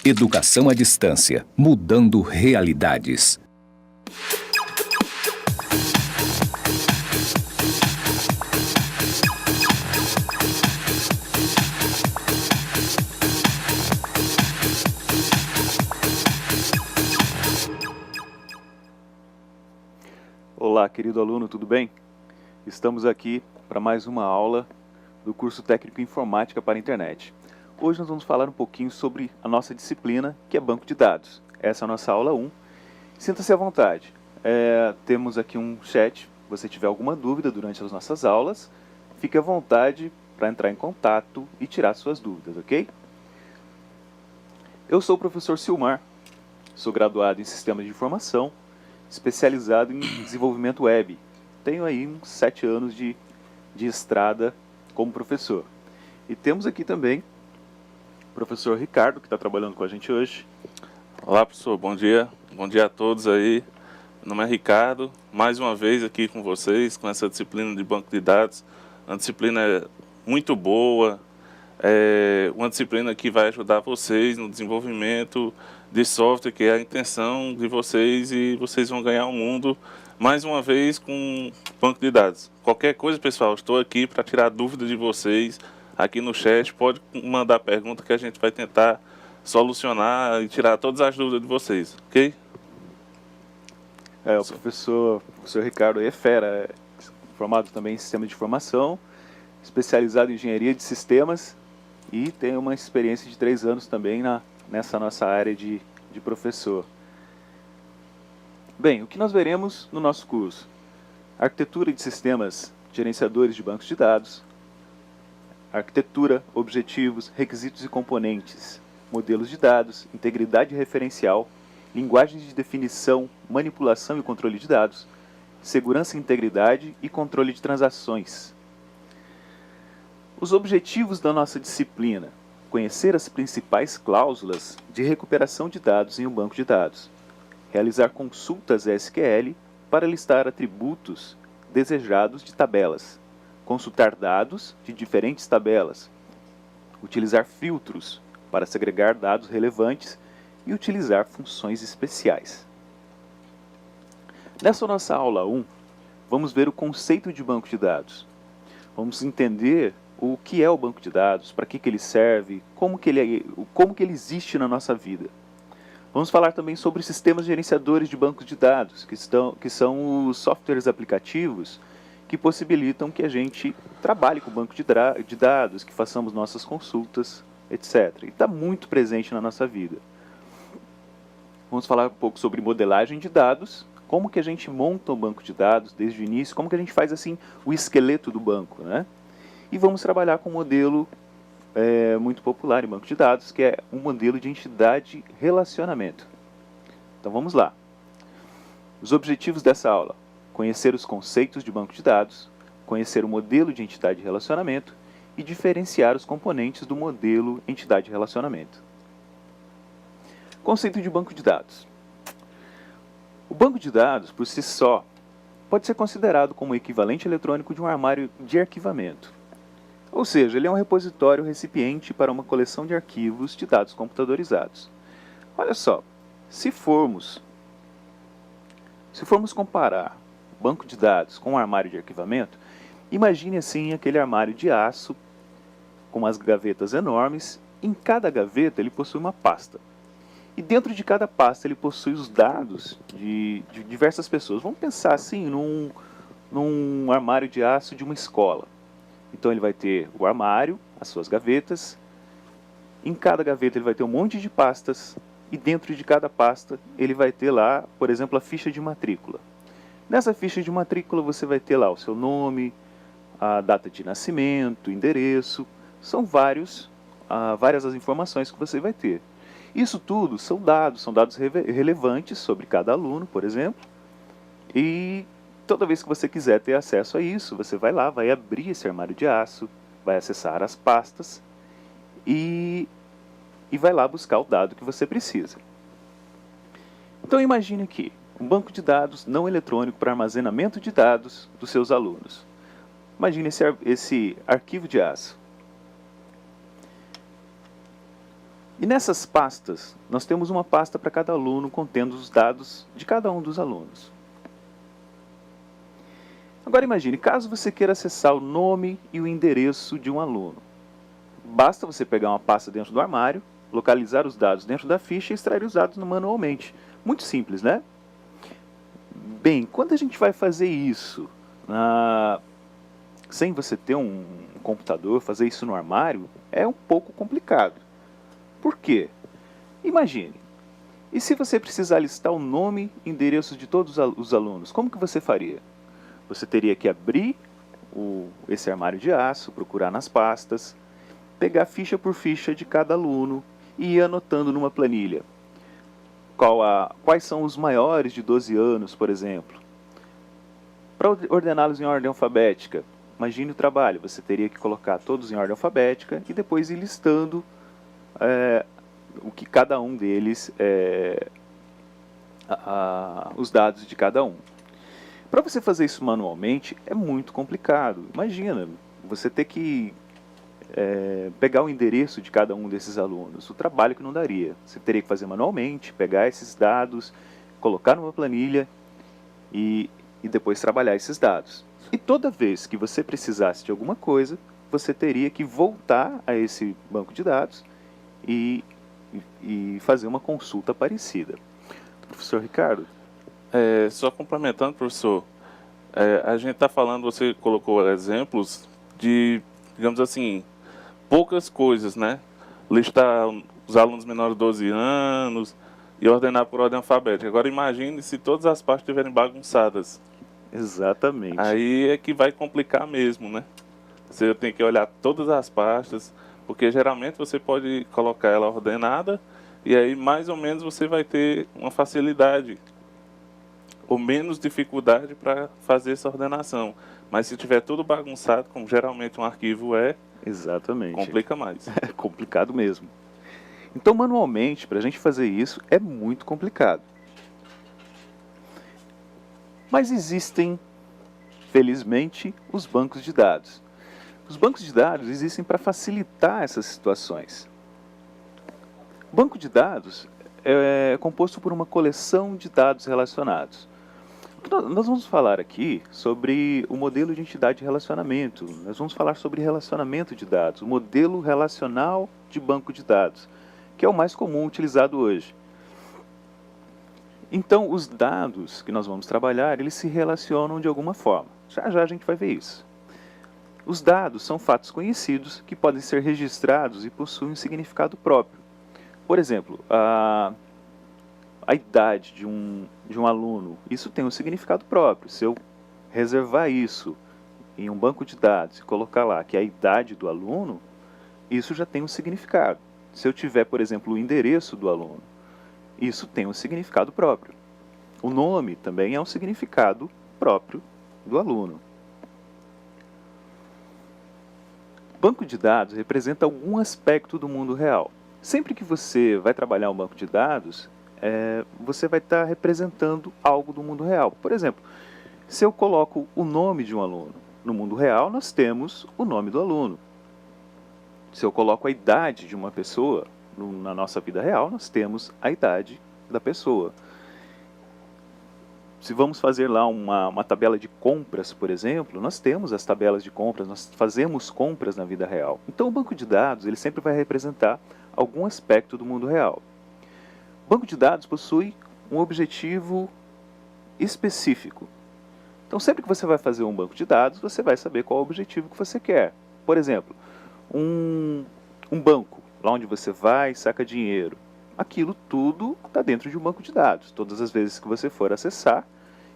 Educação à distância, mudando realidades. Olá, querido aluno, tudo bem? Estamos aqui para mais uma aula do curso técnico Informática para a Internet. Hoje nós vamos falar um pouquinho sobre a nossa disciplina, que é Banco de Dados. Essa é a nossa aula 1. Sinta-se à vontade. Temos aqui um chat. Se você tiver alguma dúvida durante as nossas aulas, fique à vontade para entrar em contato e tirar suas dúvidas, ok? Eu sou o professor Silmar, sou graduado em Sistemas de Informação, especializado em desenvolvimento web. Tenho aí uns 7 anos de estrada como professor. E temos aqui também professor Ricardo, que está trabalhando com a gente hoje. Olá, professor, bom dia. Bom dia a todos aí. Meu nome é Ricardo, mais uma vez aqui com vocês, com essa disciplina de banco de dados. Uma disciplina muito boa, uma disciplina que vai ajudar vocês no desenvolvimento de software, que é a intenção de vocês, e vocês vão ganhar o mundo, mais uma vez, com banco de dados. Qualquer coisa, pessoal, estou aqui para tirar dúvidas de vocês. Aqui no chat, pode mandar pergunta que a gente vai tentar solucionar e tirar todas as dúvidas de vocês, ok? O professor Ricardo é fera, formado também em Sistema de Informação, especializado em Engenharia de Sistemas e tem uma experiência de 3 anos também nessa nossa área de professor. Bem, o que nós veremos no nosso curso? Arquitetura de sistemas gerenciadores de bancos de dados, arquitetura, objetivos, requisitos e componentes, modelos de dados, integridade referencial, linguagens de definição, manipulação e controle de dados, segurança e integridade e controle de transações. Os objetivos da nossa disciplina: conhecer as principais cláusulas de recuperação de dados em um banco de dados, realizar consultas SQL para listar atributos desejados de tabelas, consultar dados de diferentes tabelas, utilizar filtros para segregar dados relevantes e utilizar funções especiais. Nessa nossa aula 1, vamos ver o conceito de banco de dados. Vamos entender o que é o banco de dados, para que ele serve, como que ele existe na nossa vida. Vamos falar também sobre sistemas gerenciadores de bancos de dados, que são os softwares aplicativos que possibilitam que a gente trabalhe com o banco de dados, que façamos nossas consultas, etc. E está muito presente na nossa vida. Vamos falar um pouco sobre modelagem de dados, como que a gente monta o banco de dados desde o início, como que a gente faz assim o esqueleto do banco, né? E vamos trabalhar com um modelo muito popular em banco de dados, que é um modelo de entidade relacionamento. Então vamos lá. Os objetivos dessa aula: conhecer os conceitos de banco de dados, conhecer o modelo de entidade de relacionamento e diferenciar os componentes do modelo entidade de relacionamento. Conceito de banco de dados. O banco de dados, por si só, pode ser considerado como o equivalente eletrônico de um armário de arquivamento. Ou seja, ele é um repositório recipiente para uma coleção de arquivos de dados computadorizados. Olha só, se formos comparar banco de dados com um armário de arquivamento, imagine assim aquele armário de aço com as gavetas enormes. Em cada gaveta ele possui uma pasta. E dentro de cada pasta ele possui os dados de diversas pessoas. Vamos pensar assim num armário de aço de uma escola. Então ele vai ter o armário, as suas gavetas. Em cada gaveta ele vai ter um monte de pastas. E dentro de cada pasta ele vai ter lá, por exemplo, a ficha de matrícula. Nessa ficha de matrícula você vai ter lá o seu nome, a data de nascimento, endereço. São várias as informações que você vai ter. Isso tudo são dados relevantes sobre cada aluno, por exemplo. E toda vez que você quiser ter acesso a isso, você vai lá, vai abrir esse armário de aço, vai acessar as pastas e e vai lá buscar o dado que você precisa. Então imagine aqui, um banco de dados não eletrônico para armazenamento de dados dos seus alunos. Imagine esse arquivo de aço. E nessas pastas, nós temos uma pasta para cada aluno contendo os dados de cada um dos alunos. Agora imagine, caso você queira acessar o nome e o endereço de um aluno. Basta você pegar uma pasta dentro do armário, localizar os dados dentro da ficha e extrair os dados manualmente. Muito simples, né? Bem, quando a gente vai fazer isso, sem você ter um computador, fazer isso no armário, é um pouco complicado. Por quê? Imagine, e se você precisar listar o nome e endereço de todos os alunos, como que você faria? Você teria que abrir esse armário de aço, procurar nas pastas, pegar ficha por ficha de cada aluno e ir anotando numa planilha. Quais são os maiores de 12 anos, por exemplo. Para ordená-los em ordem alfabética, imagine o trabalho, você teria que colocar todos em ordem alfabética e depois ir listando o que cada um deles, os dados de cada um. Para você fazer isso manualmente é muito complicado. Imagina, você ter que pegar o endereço de cada um desses alunos, o trabalho que não daria. Você teria que fazer manualmente, pegar esses dados, colocar numa planilha e depois trabalhar esses dados. E toda vez que você precisasse de alguma coisa, você teria que voltar a esse banco de dados e fazer uma consulta parecida. Professor Ricardo? Só complementando, professor, a gente está falando, você colocou exemplos de, digamos assim, poucas coisas, né? Listar os alunos menores de 12 anos e ordenar por ordem alfabética. Agora imagine se todas as partes estiverem bagunçadas. Exatamente. Aí é que vai complicar mesmo, né? Você tem que olhar todas as pastas, porque geralmente você pode colocar ela ordenada e aí mais ou menos você vai ter uma facilidade ou menos dificuldade para fazer essa ordenação. Mas se tiver tudo bagunçado, como geralmente um arquivo Exatamente. complica mais. É complicado mesmo. Então, manualmente, para a gente fazer isso, é muito complicado. Mas existem, felizmente, os bancos de dados. Os bancos de dados existem para facilitar essas situações. O banco de dados é composto por uma coleção de dados relacionados. Nós vamos falar aqui sobre o modelo de entidade de relacionamento. Nós vamos falar sobre relacionamento de dados, o modelo relacional de banco de dados, que é o mais comum utilizado hoje. Então, os dados que nós vamos trabalhar, eles se relacionam de alguma forma. Já já a gente vai ver isso. Os dados são fatos conhecidos que podem ser registrados e possuem um significado próprio. Por exemplo, a idade de um aluno, isso tem um significado próprio. Se eu reservar isso em um banco de dados e colocar lá que é a idade do aluno, isso já tem um significado. Se eu tiver, por exemplo, o endereço do aluno, isso tem um significado próprio. O nome também é um significado próprio do aluno. Banco de dados representa algum aspecto do mundo real. Sempre que você vai trabalhar um banco de dados, você vai estar representando algo do mundo real. Por exemplo, se eu coloco o nome de um aluno, no mundo real nós temos o nome do aluno. Se eu coloco a idade de uma pessoa, na nossa vida real, nós temos a idade da pessoa. Se vamos fazer lá uma tabela de compras, por exemplo, nós temos as tabelas de compras, nós fazemos compras na vida real. Então o banco de dados ele sempre vai representar algum aspecto do mundo real. O banco de dados possui um objetivo específico. Então sempre que você vai fazer um banco de dados, você vai saber qual é o objetivo que você quer. Por exemplo, um banco, lá onde você vai e saca dinheiro. Aquilo tudo está dentro de um banco de dados. Todas as vezes que você for acessar,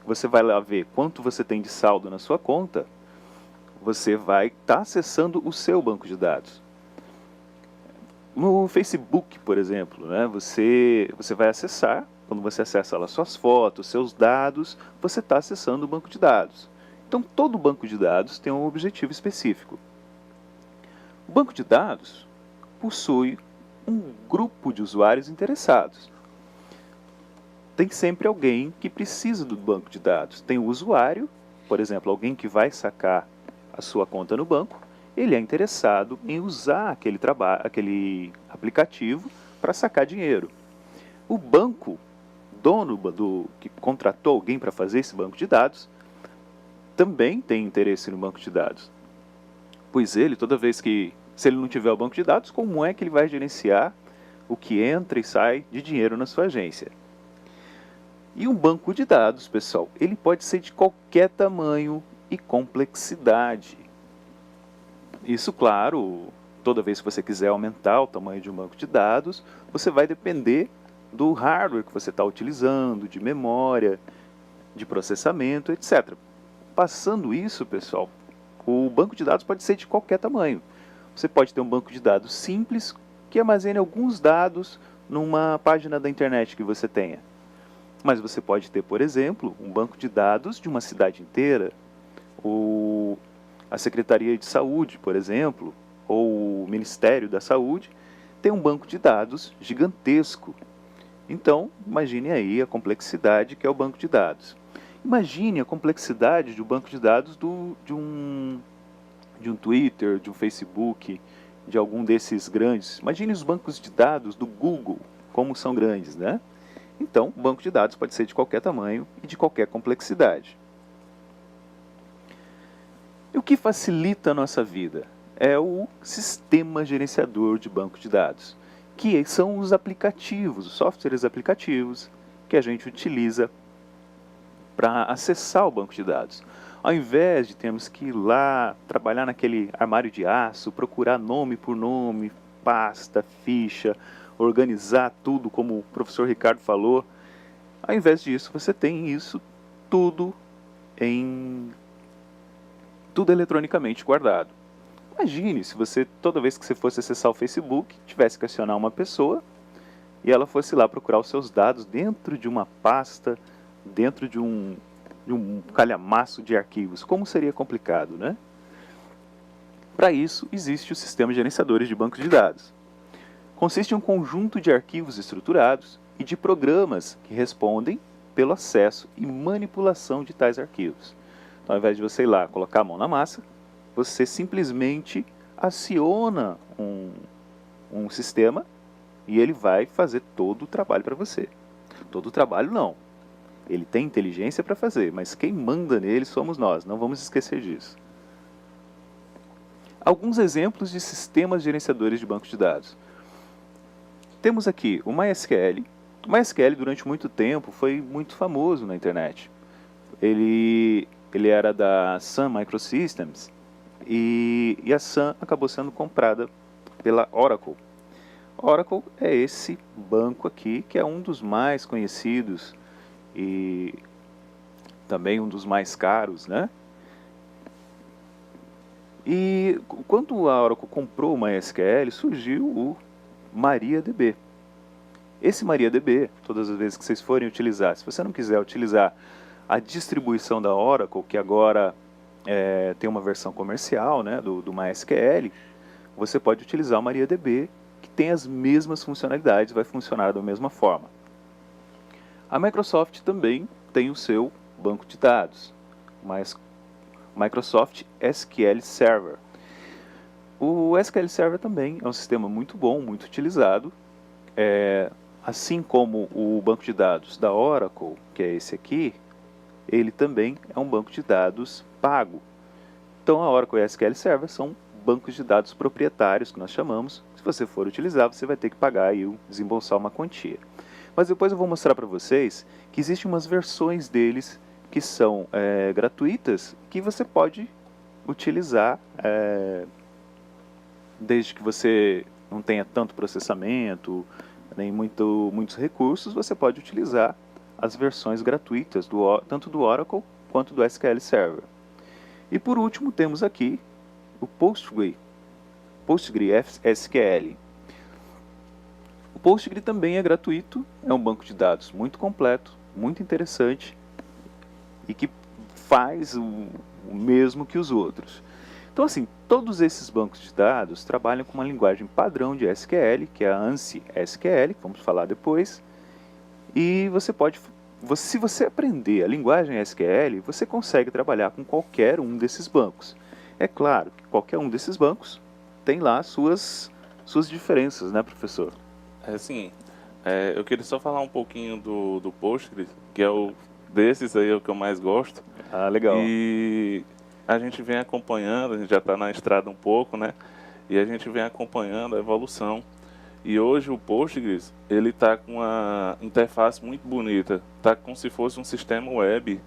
você vai lá ver quanto você tem de saldo na sua conta, você vai estar acessando o seu banco de dados. No Facebook, por exemplo, né, você vai acessar, quando você acessa lá suas fotos, seus dados, você está acessando o banco de dados. Então, todo banco de dados tem um objetivo específico. O banco de dados possui um grupo de usuários interessados. Tem sempre alguém que precisa do banco de dados. Tem o usuário, por exemplo, alguém que vai sacar a sua conta no banco, ele é interessado em usar aquele aplicativo para sacar dinheiro. O banco, dono que contratou alguém para fazer esse banco de dados, também tem interesse no banco de dados. Pois ele, toda vez que, se ele não tiver o banco de dados, como é que ele vai gerenciar o que entra e sai de dinheiro na sua agência? E um banco de dados, pessoal, ele pode ser de qualquer tamanho e complexidade. Isso, claro, toda vez que você quiser aumentar o tamanho de um banco de dados, você vai depender do hardware que você está utilizando, de memória, de processamento, etc. Passando isso, pessoal, o banco de dados pode ser de qualquer tamanho. Você pode ter um banco de dados simples que armazene alguns dados numa página da internet que você tenha. Mas você pode ter, por exemplo, um banco de dados de uma cidade inteira, ou a Secretaria de Saúde, por exemplo, ou o Ministério da Saúde, tem um banco de dados gigantesco. Então, imagine aí a complexidade que é o banco de dados. Imagine a complexidade do banco de dados de um Twitter, de um Facebook, de algum desses grandes. Imagine os bancos de dados do Google, como são grandes, né? Então, o banco de dados pode ser de qualquer tamanho e de qualquer complexidade. E o que facilita a nossa vida? É o sistema gerenciador de banco de dados, que são os aplicativos, os softwares aplicativos que a gente utiliza para acessar o banco de dados. Ao invés de termos que ir lá, trabalhar naquele armário de aço, procurar nome por nome, pasta, ficha, organizar tudo, como o professor Ricardo falou, ao invés disso, você tem isso tudo eletronicamente guardado. Imagine se você, toda vez que você fosse acessar o Facebook, tivesse que acionar uma pessoa e ela fosse lá procurar os seus dados dentro de uma pasta, dentro de um calhamaço de arquivos. Como seria complicado, né? Para isso, existe o sistema de gerenciadores de bancos de dados. Consiste em um conjunto de arquivos estruturados e de programas que respondem pelo acesso e manipulação de tais arquivos. Então, ao invés de você ir lá colocar a mão na massa, você simplesmente aciona um sistema e ele vai fazer todo o trabalho para você. Todo o trabalho não. Ele tem inteligência para fazer, mas quem manda nele somos nós, não vamos esquecer disso. Alguns exemplos de sistemas gerenciadores de bancos de dados. Temos aqui o MySQL. O MySQL, durante muito tempo, foi muito famoso na internet. Ele era da Sun Microsystems e a Sun acabou sendo comprada pela Oracle. Oracle é esse banco aqui, que é um dos mais conhecidos e também um dos mais caros, né? E quando a Oracle comprou o MySQL, surgiu o MariaDB. Esse MariaDB, todas as vezes que vocês forem utilizar, se você não quiser utilizar a distribuição da Oracle, que agora tem uma versão comercial, né, do MySQL, você pode utilizar o MariaDB, que tem as mesmas funcionalidades, vai funcionar da mesma forma. A Microsoft também tem o seu banco de dados, mas Microsoft SQL Server. O SQL Server também é um sistema muito bom, muito utilizado, assim como o banco de dados da Oracle, que é esse aqui, ele também é um banco de dados pago. Então a Oracle e a SQL Server são bancos de dados proprietários, que nós chamamos. Se você for utilizar, você vai ter que pagar e desembolsar uma quantia. Mas depois eu vou mostrar para vocês que existem umas versões deles que são gratuitas, que você pode utilizar desde que você não tenha tanto processamento, nem muitos recursos, você pode utilizar as versões gratuitas, tanto do Oracle quanto do SQL Server. E por último temos aqui o PostgreSQL. O Postgre também é gratuito, é um banco de dados muito completo, muito interessante e que faz o mesmo que os outros. Então assim, Todos esses bancos de dados trabalham com uma linguagem padrão de SQL, que é a ANSI SQL, que vamos falar depois. E se você aprender a linguagem SQL, você consegue trabalhar com qualquer um desses bancos. É claro que qualquer um desses bancos tem lá suas diferenças, né, professor? Assim, eu queria só falar um pouquinho do Postgres, que é desses aí é o que eu mais gosto. Ah, legal. E a gente vem acompanhando, a gente já está na estrada um pouco, né? E a gente vem acompanhando a evolução. E hoje o Postgres, ele está com uma interface muito bonita. Está como se fosse um sistema web.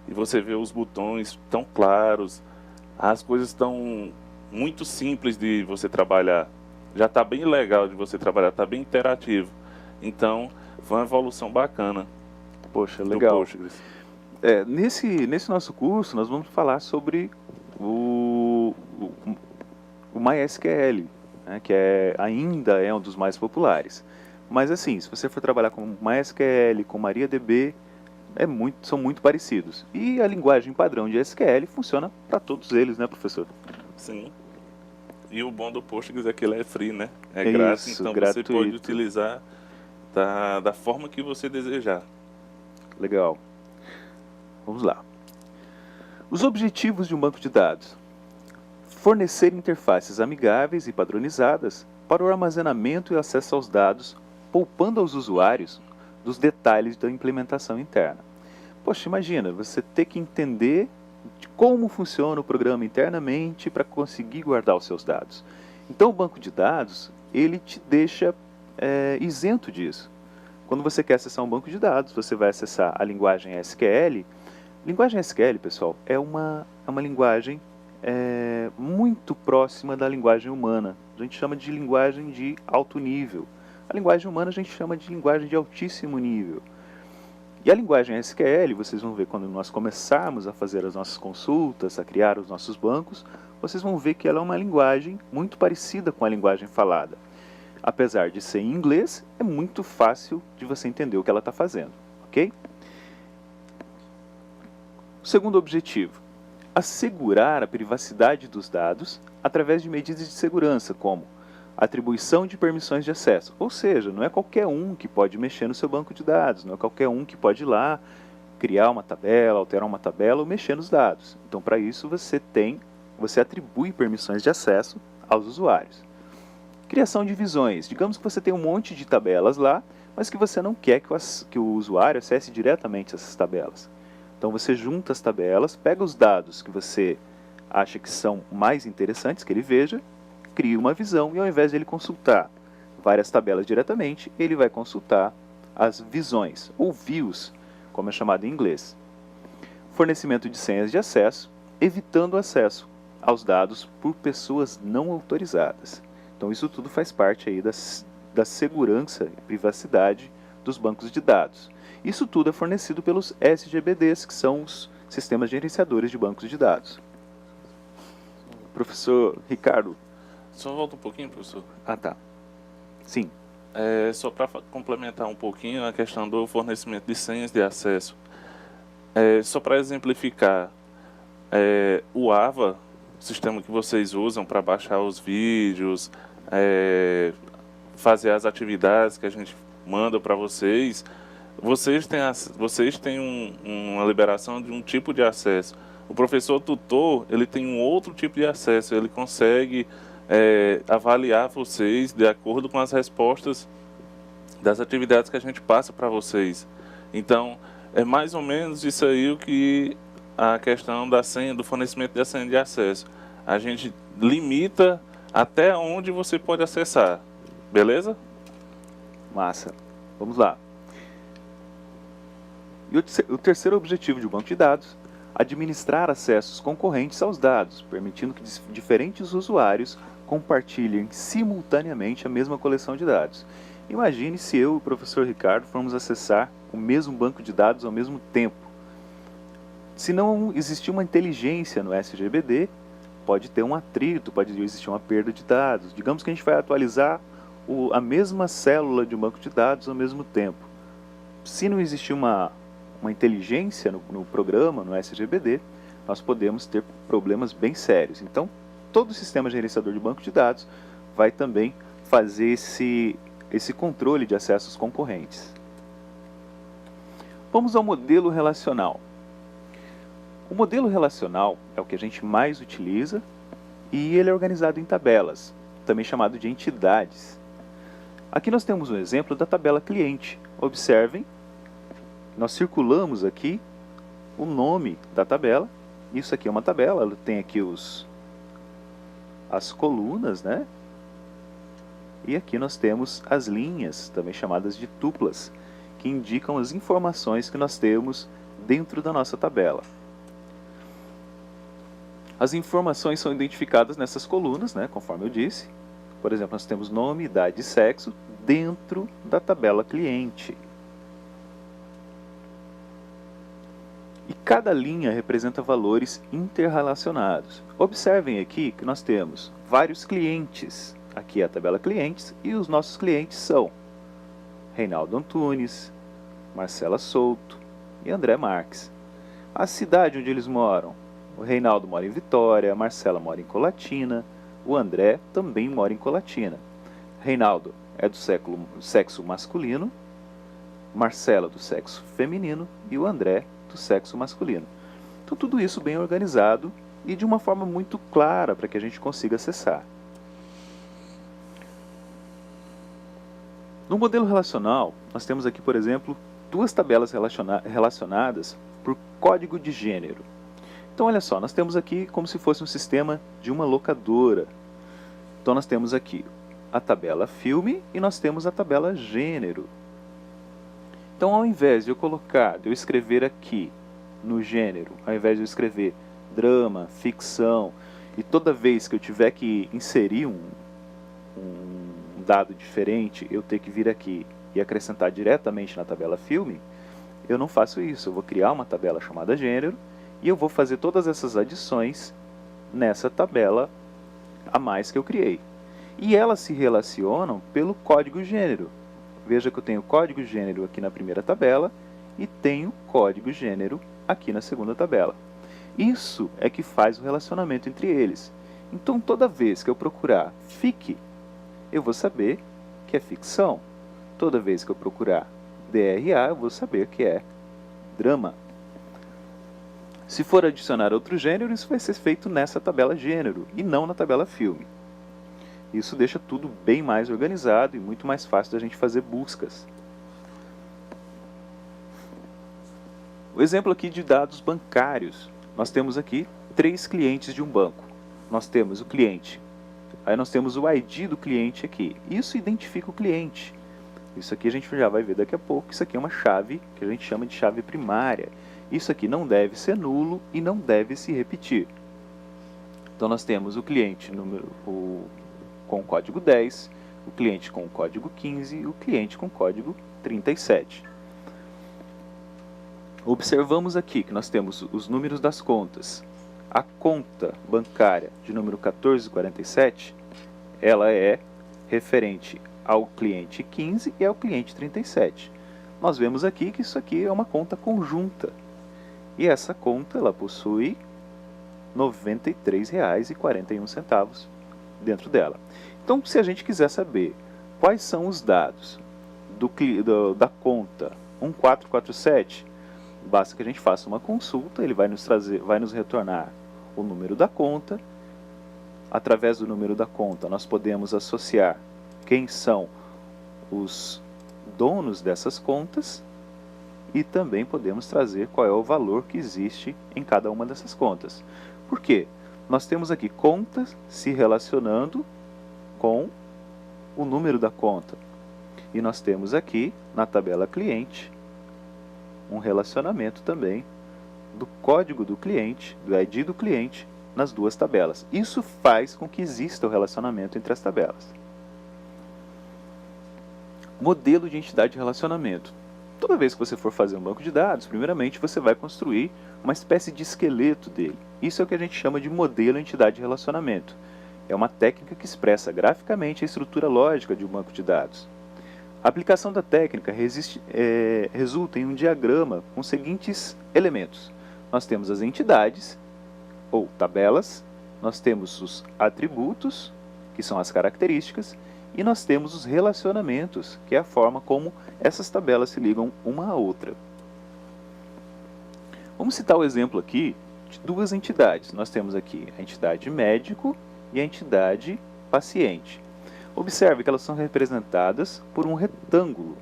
E você vê os botões tão claros, as coisas estão muito simples de você trabalhar. Já está bem legal de você trabalhar, está bem interativo. Então, foi uma evolução bacana. Poxa, do legal. Postgres. Nesse nosso curso, nós vamos falar sobre o MySQL, né, que ainda é um dos mais populares. Mas assim, se você for trabalhar com MySQL, com MariaDB, são muito parecidos. E a linguagem padrão de SQL funciona para todos eles, né, professor? Sim. E o bom do Postgres é que ele é free, né? É Isso, grátis, então gratuito. você pode utilizar da forma que você desejar. Legal. Vamos lá. Os objetivos de um banco de dados: fornecer interfaces amigáveis e padronizadas para o armazenamento e acesso aos dados, poupando aos usuários dos detalhes da implementação interna. Poxa, imagina, você ter que entender de como funciona o programa internamente para conseguir guardar os seus dados. Então o banco de dados, ele te deixa isento disso. Quando você quer acessar um banco de dados, você vai acessar a linguagem SQL. Linguagem SQL, pessoal, é uma linguagem muito próxima da linguagem humana. A gente chama de linguagem de alto nível. A linguagem humana a gente chama de linguagem de altíssimo nível. E a linguagem SQL, vocês vão ver quando nós começarmos a fazer as nossas consultas, a criar os nossos bancos, vocês vão ver que ela é uma linguagem muito parecida com a linguagem falada. Apesar de ser em inglês, é muito fácil de você entender o que ela está fazendo, ok? O segundo objetivo: assegurar a privacidade dos dados através de medidas de segurança, como atribuição de permissões de acesso. Ou seja, não é qualquer um que pode mexer no seu banco de dados, não é qualquer um que pode ir lá, criar uma tabela, alterar uma tabela ou mexer nos dados. Então, para isso, você atribui permissões de acesso aos usuários. Criação de visões. Digamos que você tem um monte de tabelas lá, mas que você não quer que o usuário acesse diretamente essas tabelas. Então você junta as tabelas, pega os dados que você acha que são mais interessantes que ele veja, cria uma visão e ao invés de ele consultar várias tabelas diretamente, ele vai consultar as visões, ou views, como é chamado em inglês. Fornecimento de senhas de acesso, evitando o acesso aos dados por pessoas não autorizadas. Então isso tudo faz parte aí da segurança e privacidade dos bancos de dados. Isso tudo é fornecido pelos SGBDs, que são os sistemas gerenciadores de bancos de dados. Professor Ricardo. Só volta um pouquinho, professor. Ah, tá. Sim. Só para complementar um pouquinho a questão do fornecimento de senhas de acesso. Só para exemplificar, o AVA, o sistema que vocês usam para baixar os vídeos, fazer as atividades que a gente manda para vocês, vocês têm uma liberação de um tipo de acesso. O professor tutor, ele tem um outro tipo de acesso, ele consegue avaliar vocês de acordo com as respostas das atividades que a gente passa para vocês. Então, é mais ou menos isso aí o que a questão da senha, do fornecimento da senha de acesso. A gente limita até onde você pode acessar, beleza? Massa. Vamos lá. E o terceiro objetivo de um banco de dados: administrar acessos concorrentes aos dados, permitindo que diferentes usuários compartilhem simultaneamente a mesma coleção de dados. Imagine se eu e o professor Ricardo formos acessar o mesmo banco de dados ao mesmo tempo. Se não existir uma inteligência no SGBD, pode ter um atrito, pode existir uma perda de dados. Digamos que a gente vai atualizar a mesma célula de um banco de dados ao mesmo tempo. Se não existir uma inteligência no programa, no SGBD, nós podemos ter problemas bem sérios. Então, todo o sistema gerenciador de banco de dados vai também fazer esse controle de acessos concorrentes. Vamos ao modelo relacional. O modelo relacional é o que a gente mais utiliza e ele é organizado em tabelas, também chamado de entidades. Aqui nós temos um exemplo da tabela cliente. Observem, nós circulamos aqui o nome da tabela. Isso aqui é uma tabela, ela tem aqui as colunas, né? E aqui nós temos as linhas, também chamadas de tuplas, que indicam as informações que nós temos dentro da nossa tabela. As informações são identificadas nessas colunas, né, conforme eu disse. Por exemplo, nós temos nome, idade e sexo dentro da tabela cliente. E cada linha representa valores interrelacionados. Observem aqui que nós temos vários clientes. Aqui é a tabela clientes e os nossos clientes são Reinaldo Antunes, Marcela Souto e André Marques. A cidade onde eles moram: o Reinaldo mora em Vitória, a Marcela mora em Colatina, o André também mora em Colatina. Reinaldo é do sexo masculino, Marcela do sexo feminino e o André do sexo masculino. Então tudo isso bem organizado e de uma forma muito clara para que a gente consiga acessar. No modelo relacional, nós temos aqui, por exemplo, duas tabelas relacionadas por código de gênero. Então, olha só, nós temos aqui como se fosse um sistema de uma locadora. Então, nós temos aqui a tabela filme e nós temos a tabela gênero. Então, ao invés de eu escrever aqui no gênero, ao invés de eu escrever drama, ficção, e toda vez que eu tiver que inserir um dado diferente, eu ter que vir aqui e acrescentar diretamente na tabela filme, eu não faço isso. Eu vou criar uma tabela chamada gênero e eu vou fazer todas essas adições nessa tabela a mais que eu criei. E elas se relacionam pelo código gênero. Veja que eu tenho código gênero aqui na primeira tabela e tenho código gênero aqui na segunda tabela. Isso é que faz o relacionamento entre eles. Então, toda vez que eu procurar FIC, eu vou saber que é ficção. Toda vez que eu procurar DRA, eu vou saber que é drama. Se for adicionar outro gênero, isso vai ser feito nessa tabela gênero e não na tabela filme. Isso deixa tudo bem mais organizado e muito mais fácil da gente fazer buscas. O exemplo aqui de dados bancários. Nós temos aqui 3 clientes de um banco. Nós temos o cliente. Aí nós temos o ID do cliente aqui. Isso identifica o cliente. Isso aqui a gente já vai ver daqui a pouco. Isso aqui é uma chave que a gente chama de chave primária. Isso aqui não deve ser nulo e não deve se repetir. Então nós temos o cliente com o código 10, o cliente com o código 15 e o cliente com o código 37. Observamos aqui que nós temos os números das contas. A conta bancária de número 1447, ela é referente ao cliente 15 e ao cliente 37. Nós vemos aqui que isso aqui é uma conta conjunta. E essa conta ela possui R$ 93,41 dentro dela. Então, se a gente quiser saber quais são os dados da conta 1447, basta que a gente faça uma consulta, ele vai nos retornar o número da conta. Através do número da conta, nós podemos associar quem são os donos dessas contas e também podemos trazer qual é o valor que existe em cada uma dessas contas. Por quê? Nós temos aqui contas se relacionando com o número da conta. E nós temos aqui, na tabela cliente, um relacionamento também do código do cliente, do ID do cliente, nas duas tabelas. Isso faz com que exista o relacionamento entre as tabelas. Modelo de entidade de relacionamento. Toda vez que você for fazer um banco de dados, primeiramente você vai construir uma espécie de esqueleto dele. Isso é o que a gente chama de modelo de entidade de relacionamento. É uma técnica que expressa graficamente a estrutura lógica de um banco de dados. A aplicação da técnica resulta em um diagrama com os seguintes elementos. Nós temos as entidades, ou tabelas, nós temos os atributos, que são as características, e nós temos os relacionamentos, que é a forma como essas tabelas se ligam uma à outra. Vamos citar o exemplo aqui de duas entidades. Nós temos aqui a entidade médico e a entidade paciente. Observe que elas são representadas por um retângulo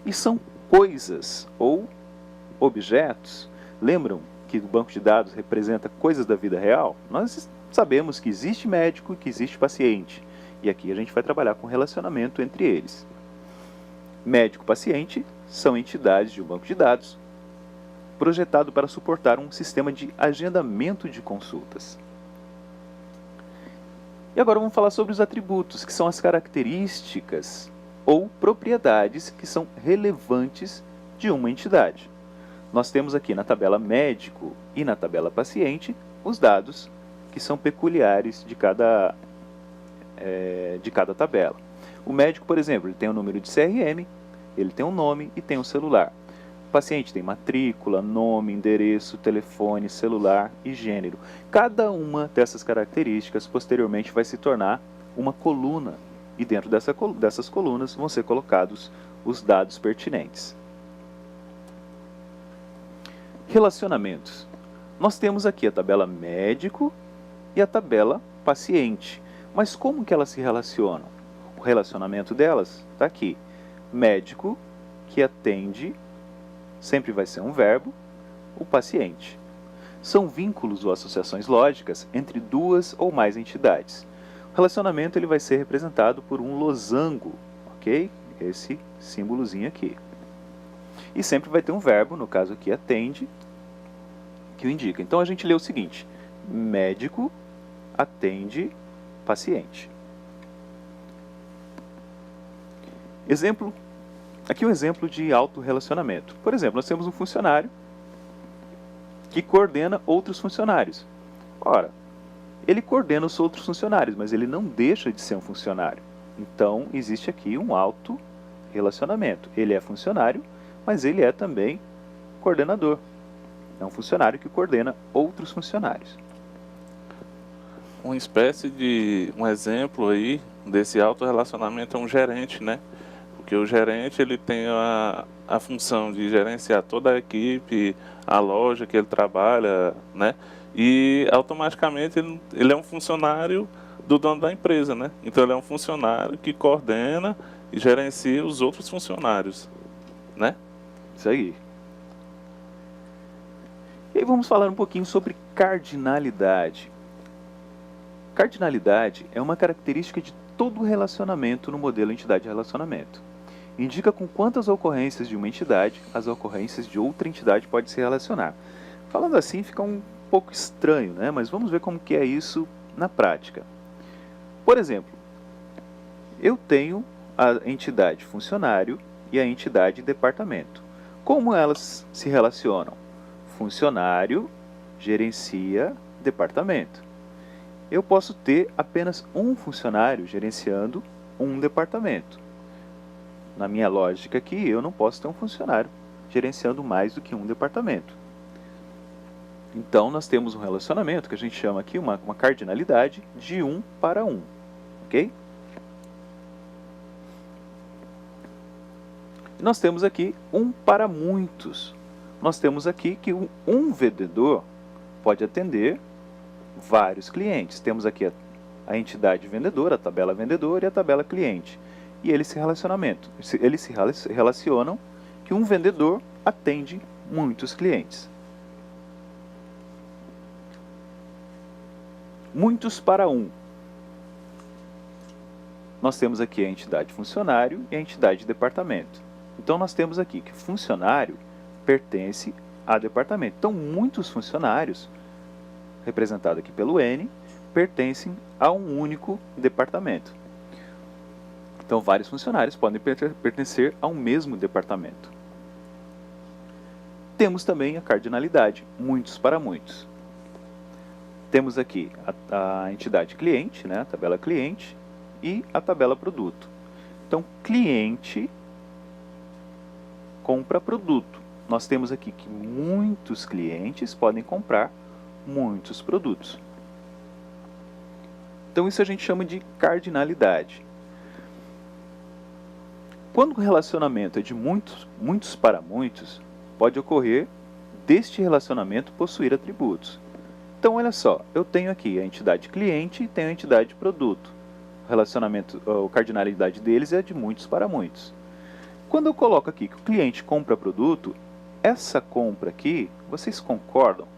e são coisas ou objetos. Lembram que o banco de dados representa coisas da vida real? Nós sabemos que existe médico e que existe paciente. E aqui a gente vai trabalhar com relacionamento entre eles. Médico e paciente são entidades de um banco de dados projetado para suportar um sistema de agendamento de consultas. E agora vamos falar sobre os atributos, que são as características ou propriedades que são relevantes de uma entidade. Nós temos aqui na tabela médico e na tabela paciente os dados que são peculiares de cada tabela. O médico, por exemplo, ele tem o número de CRM, ele tem um nome e tem um celular. O paciente tem matrícula, nome, endereço, telefone, celular e gênero. Cada uma dessas características posteriormente vai se tornar uma coluna e dentro dessas colunas vão ser colocados os dados pertinentes. Relacionamentos. Nós temos aqui a tabela médico e a tabela paciente. Mas como que elas se relacionam? O relacionamento delas está aqui. Médico, que atende, sempre vai ser um verbo, o paciente. São vínculos ou associações lógicas entre duas ou mais entidades. O relacionamento ele vai ser representado por um losango, ok? Esse símbolozinho aqui. E sempre vai ter um verbo, no caso aqui atende, que o indica. Então a gente lê o seguinte: médico atende paciente. Exemplo, aqui um exemplo de autorrelacionamento. Por exemplo, nós temos um funcionário que coordena outros funcionários. Ora, ele coordena os outros funcionários, mas ele não deixa de ser um funcionário. Então, existe aqui um autorrelacionamento. Ele é funcionário, mas ele é também coordenador. É um funcionário que coordena outros funcionários. Uma espécie de um exemplo aí desse autorrelacionamento é um gerente, né? Porque o gerente ele tem a função de gerenciar toda a equipe, a loja que ele trabalha, né? E automaticamente ele é um funcionário do dono da empresa, né? Então ele é um funcionário que coordena e gerencia os outros funcionários, né? Isso aí. E aí vamos falar um pouquinho sobre cardinalidade. Cardinalidade é uma característica de todo relacionamento no modelo entidade-relacionamento. Indica com quantas ocorrências de uma entidade as ocorrências de outra entidade podem se relacionar. Falando assim fica um pouco estranho, né? Mas vamos ver como que é isso na prática. Por exemplo, eu tenho a entidade funcionário e a entidade departamento. Como elas se relacionam? Funcionário gerencia departamento. Eu posso ter apenas um funcionário gerenciando um departamento. Na minha lógica aqui, eu não posso ter um funcionário gerenciando mais do que um departamento. Então, nós temos um relacionamento que a gente chama aqui uma cardinalidade de 1 para 1. Ok? E nós temos aqui 1 para muitos. Nós temos aqui que um vendedor pode atender vários clientes. Temos aqui a entidade vendedora, a tabela vendedor e a tabela cliente. E eles se relacionam que um vendedor atende muitos clientes. Muitos para um. Nós temos aqui a entidade funcionário e a entidade departamento. Então nós temos aqui que funcionário pertence a departamento. Então muitos funcionários, representado aqui pelo N, pertencem a um único departamento. Então vários funcionários podem pertencer a um mesmo departamento. Temos também a cardinalidade, muitos para muitos. Temos aqui a entidade cliente, né, a tabela cliente, e a tabela produto. Então, cliente compra produto. Nós temos aqui que muitos clientes podem comprar muitos produtos. Então isso a gente chama de cardinalidade. Quando o relacionamento é de muitos para muitos, pode ocorrer deste relacionamento possuir atributos. Então olha só, eu tenho aqui a entidade cliente e tenho a entidade produto. O relacionamento, a cardinalidade deles é de muitos para muitos. Quando eu coloco aqui que o cliente compra produto, essa compra aqui, vocês concordam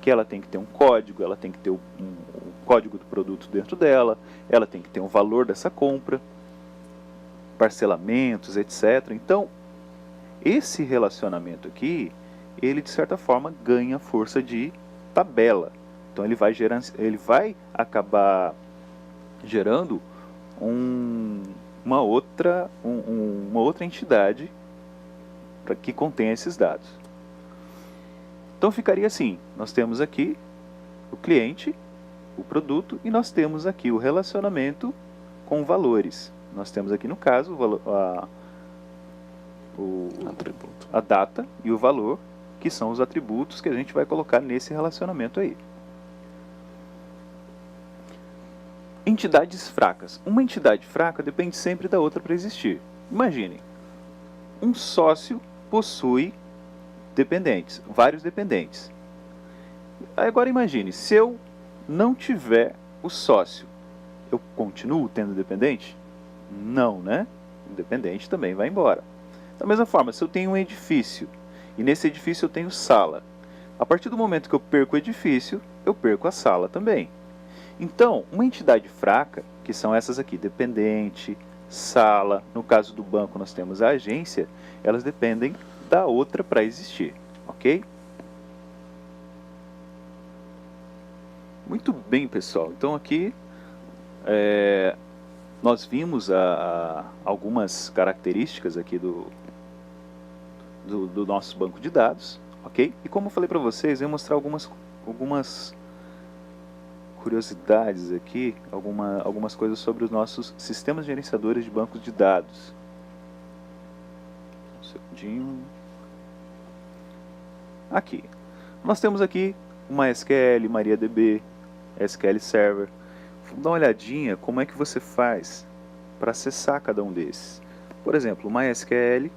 que ela tem que ter um código, ela tem que ter o código do produto dentro dela, ela tem que ter um valor dessa compra, parcelamentos, etc. Então, esse relacionamento aqui, ele de certa forma ganha força de tabela. Então ele vai acabar gerando uma outra entidade que contém esses dados. Então ficaria assim, nós temos aqui o cliente, o produto, e nós temos aqui o relacionamento com valores. Nós temos aqui no caso a data e o valor, que são os atributos que a gente vai colocar nesse relacionamento aí. Entidades fracas. Uma entidade fraca depende sempre da outra para existir. Imagine, um sócio possui dependentes, vários dependentes. Agora imagine, se eu não tiver o sócio, eu continuo tendo dependente? Não, né? O dependente também vai embora. Da mesma forma, se eu tenho um edifício e nesse edifício eu tenho sala, a partir do momento que eu perco o edifício, eu perco a sala também. Então, uma entidade fraca, que são essas aqui, dependente, sala, no caso do banco nós temos a agência, elas dependem da outra para existir, ok? Muito bem, pessoal. Então aqui nós vimos algumas características aqui do nosso banco de dados, ok? E como eu falei para vocês, eu vou mostrar algumas curiosidades aqui, algumas coisas sobre os nossos sistemas gerenciadores de bancos de dados. Um segundinho. Aqui. Nós temos aqui o MySQL, MariaDB, SQL Server. Vamos dar uma olhadinha como é que você faz para acessar cada um desses. Por exemplo, o MySQL.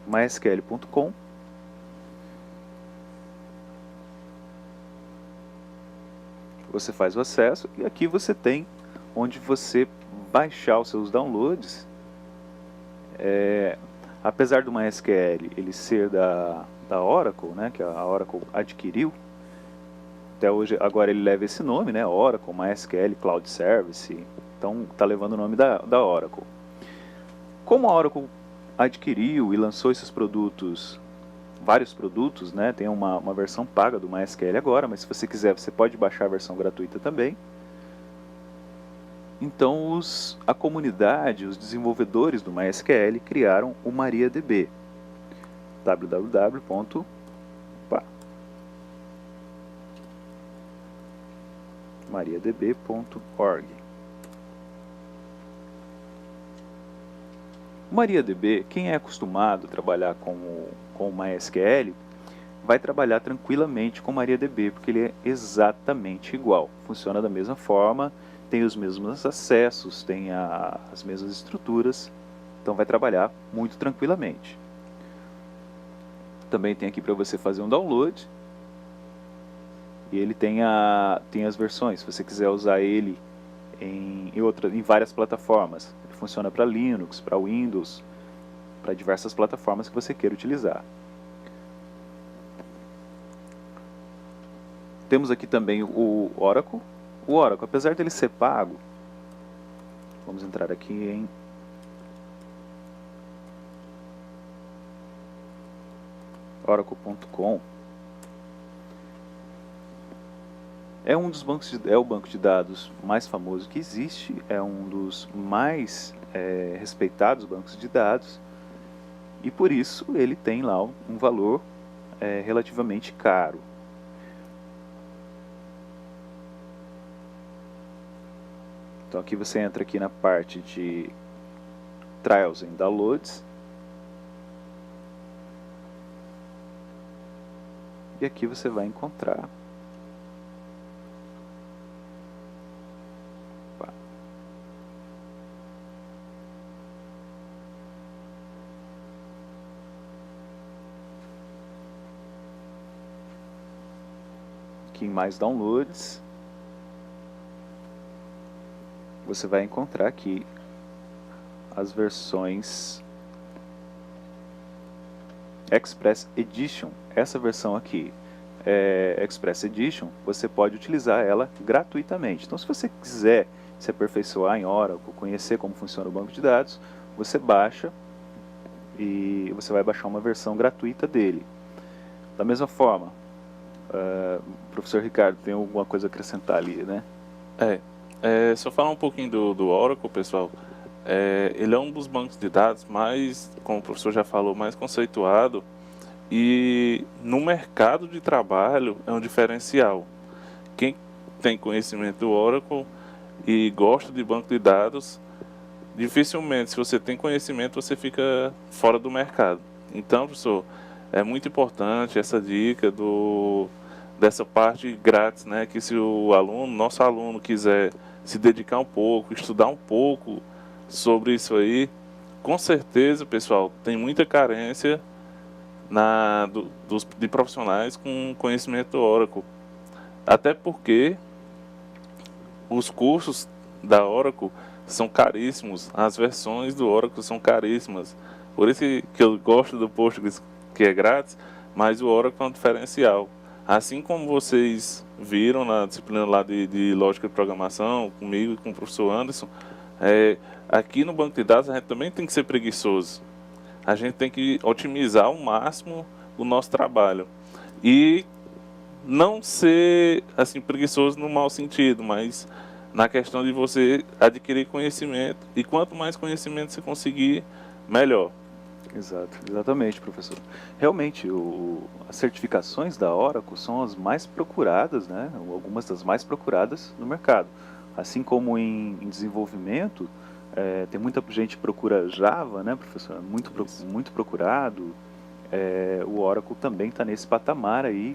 mysql.com. Você faz o acesso e aqui você tem onde você baixar os seus downloads. Apesar do MySQL ele ser da Oracle, né, que a Oracle adquiriu, até hoje, agora ele leva esse nome, né, Oracle, MySQL Cloud Service, então está levando o nome da Oracle. Como a Oracle adquiriu e lançou esses produtos, vários produtos, né, tem uma versão paga do MySQL agora, mas se você quiser, você pode baixar a versão gratuita também. Então a comunidade, os desenvolvedores do MySQL criaram o MariaDB. mariadb.org. O MariaDB, quem é acostumado a trabalhar com o MySQL, vai trabalhar tranquilamente com o MariaDB, porque ele é exatamente igual. Funciona da mesma forma, tem os mesmos acessos, tem as mesmas estruturas, então vai trabalhar muito tranquilamente. Também tem aqui para você fazer um download, e ele tem as versões, se você quiser usar ele em várias plataformas. Ele funciona para Linux, para Windows, para diversas plataformas que você queira utilizar. Temos aqui também o Oracle. O Oracle, apesar dele ser pago, vamos entrar aqui em oracle.com. É o banco de dados mais famoso que existe, é um dos mais respeitados bancos de dados, e por isso ele tem lá um valor relativamente caro. Então aqui você entra aqui na parte de Trials and Downloads, E aqui você vai encontrar aqui em mais downloads, você vai encontrar aqui as versões Express Edition. Essa versão aqui Express Edition, você pode utilizar ela gratuitamente. Então, se você quiser se aperfeiçoar em Oracle, conhecer como funciona o banco de dados, você baixa e você vai baixar uma versão gratuita dele. Da mesma forma, professor Ricardo, tem alguma coisa a acrescentar ali, né? Se eu falar um pouquinho do Oracle, pessoal, ele é um dos bancos de dados mais, como o professor já falou, mais conceituado, e no mercado de trabalho é um diferencial. Quem tem conhecimento do Oracle e gosta de banco de dados, dificilmente, se você tem conhecimento, você fica fora do mercado. Então, professor, é muito importante essa dica dessa parte grátis, né? Que se o aluno, nosso aluno, quiser se dedicar um pouco, estudar um pouco sobre isso aí, com certeza, pessoal, tem muita carência de profissionais com conhecimento do Oracle. Até porque os cursos da Oracle são caríssimos, as versões do Oracle são caríssimas. Por isso que eu gosto do Postgres, que é grátis, mas o Oracle é um diferencial. Assim como vocês viram na disciplina lá de lógica de programação, comigo e com o professor Anderson, aqui no banco de dados a gente também tem que ser preguiçoso. A gente tem que otimizar ao máximo o nosso trabalho. E não ser assim preguiçoso no mau sentido, mas na questão de você adquirir conhecimento. E quanto mais conhecimento você conseguir, melhor. Exatamente, professor. Realmente, as certificações da Oracle são as mais procuradas, né? Algumas das mais procuradas no mercado. Assim como em desenvolvimento, tem muita gente que procura Java, né, professor? Muito procurado. O Oracle também está nesse patamar aí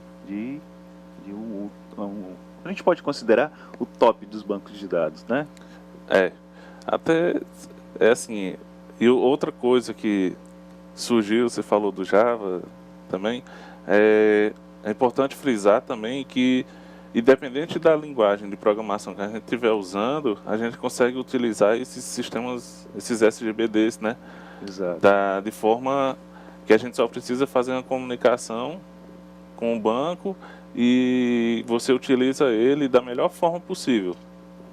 a gente pode considerar o top dos bancos de dados, né? Até assim. E outra coisa que surgiu, você falou do Java também, é importante frisar também que, independente da linguagem de programação que a gente estiver usando, a gente consegue utilizar esses sistemas, esses SGBDs, né? Exato. De forma que a gente só precisa fazer uma comunicação com o banco e você utiliza ele da melhor forma possível,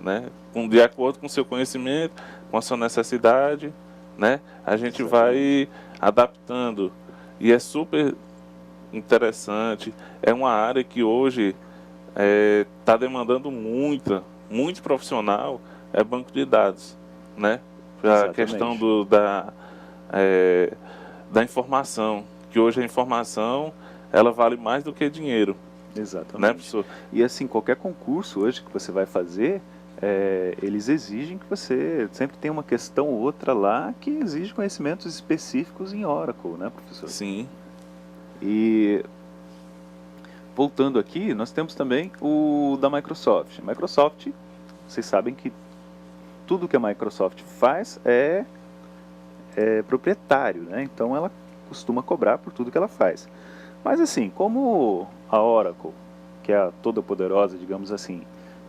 né? De acordo com o seu conhecimento, com a sua necessidade, né? A gente vai adaptando e é super interessante. É uma área que hoje está demandando muito profissional, é banco de dados, né? A questão da informação, que hoje a informação ela vale mais do que dinheiro. Exatamente. Né, professor? E assim, qualquer concurso hoje que você vai fazer, eles exigem que você sempre tenha uma questão ou outra lá que exige conhecimentos específicos em Oracle, né, professor? Sim. E voltando aqui, nós temos também o da Microsoft. Microsoft, vocês sabem que tudo que a Microsoft faz é proprietário, né? Então ela costuma cobrar por tudo que ela faz. Mas assim, como a Oracle, que é a toda poderosa, digamos assim,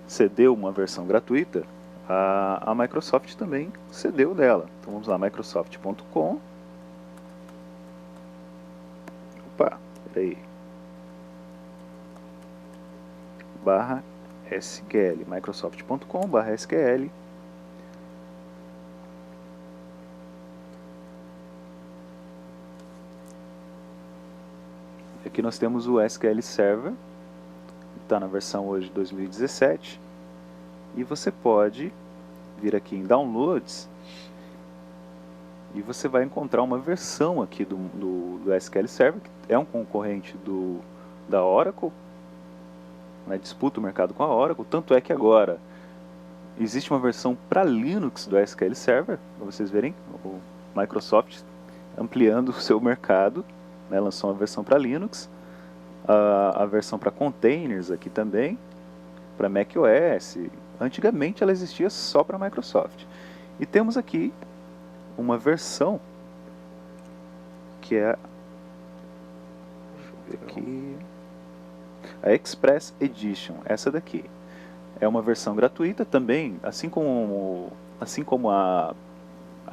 cedeu uma versão gratuita, a Microsoft também cedeu dela. Então vamos lá, microsoft.com. Opa, peraí. /SQL, microsoft.com/SQL. Aqui nós temos o SQL Server, está na versão hoje 2017, e você pode vir aqui em Downloads e você vai encontrar uma versão aqui do SQL Server, que é um concorrente da Oracle, né, disputa o mercado com a Oracle, tanto é que agora existe uma versão para Linux do SQL Server, para vocês verem, o Microsoft ampliando o seu mercado, né, lançou uma versão para Linux. a versão para containers aqui também, para macOS. Antigamente ela existia só para Microsoft. E temos aqui uma versão que é, deixa eu ver aqui, a Express Edition, essa daqui. É uma versão gratuita também, assim como a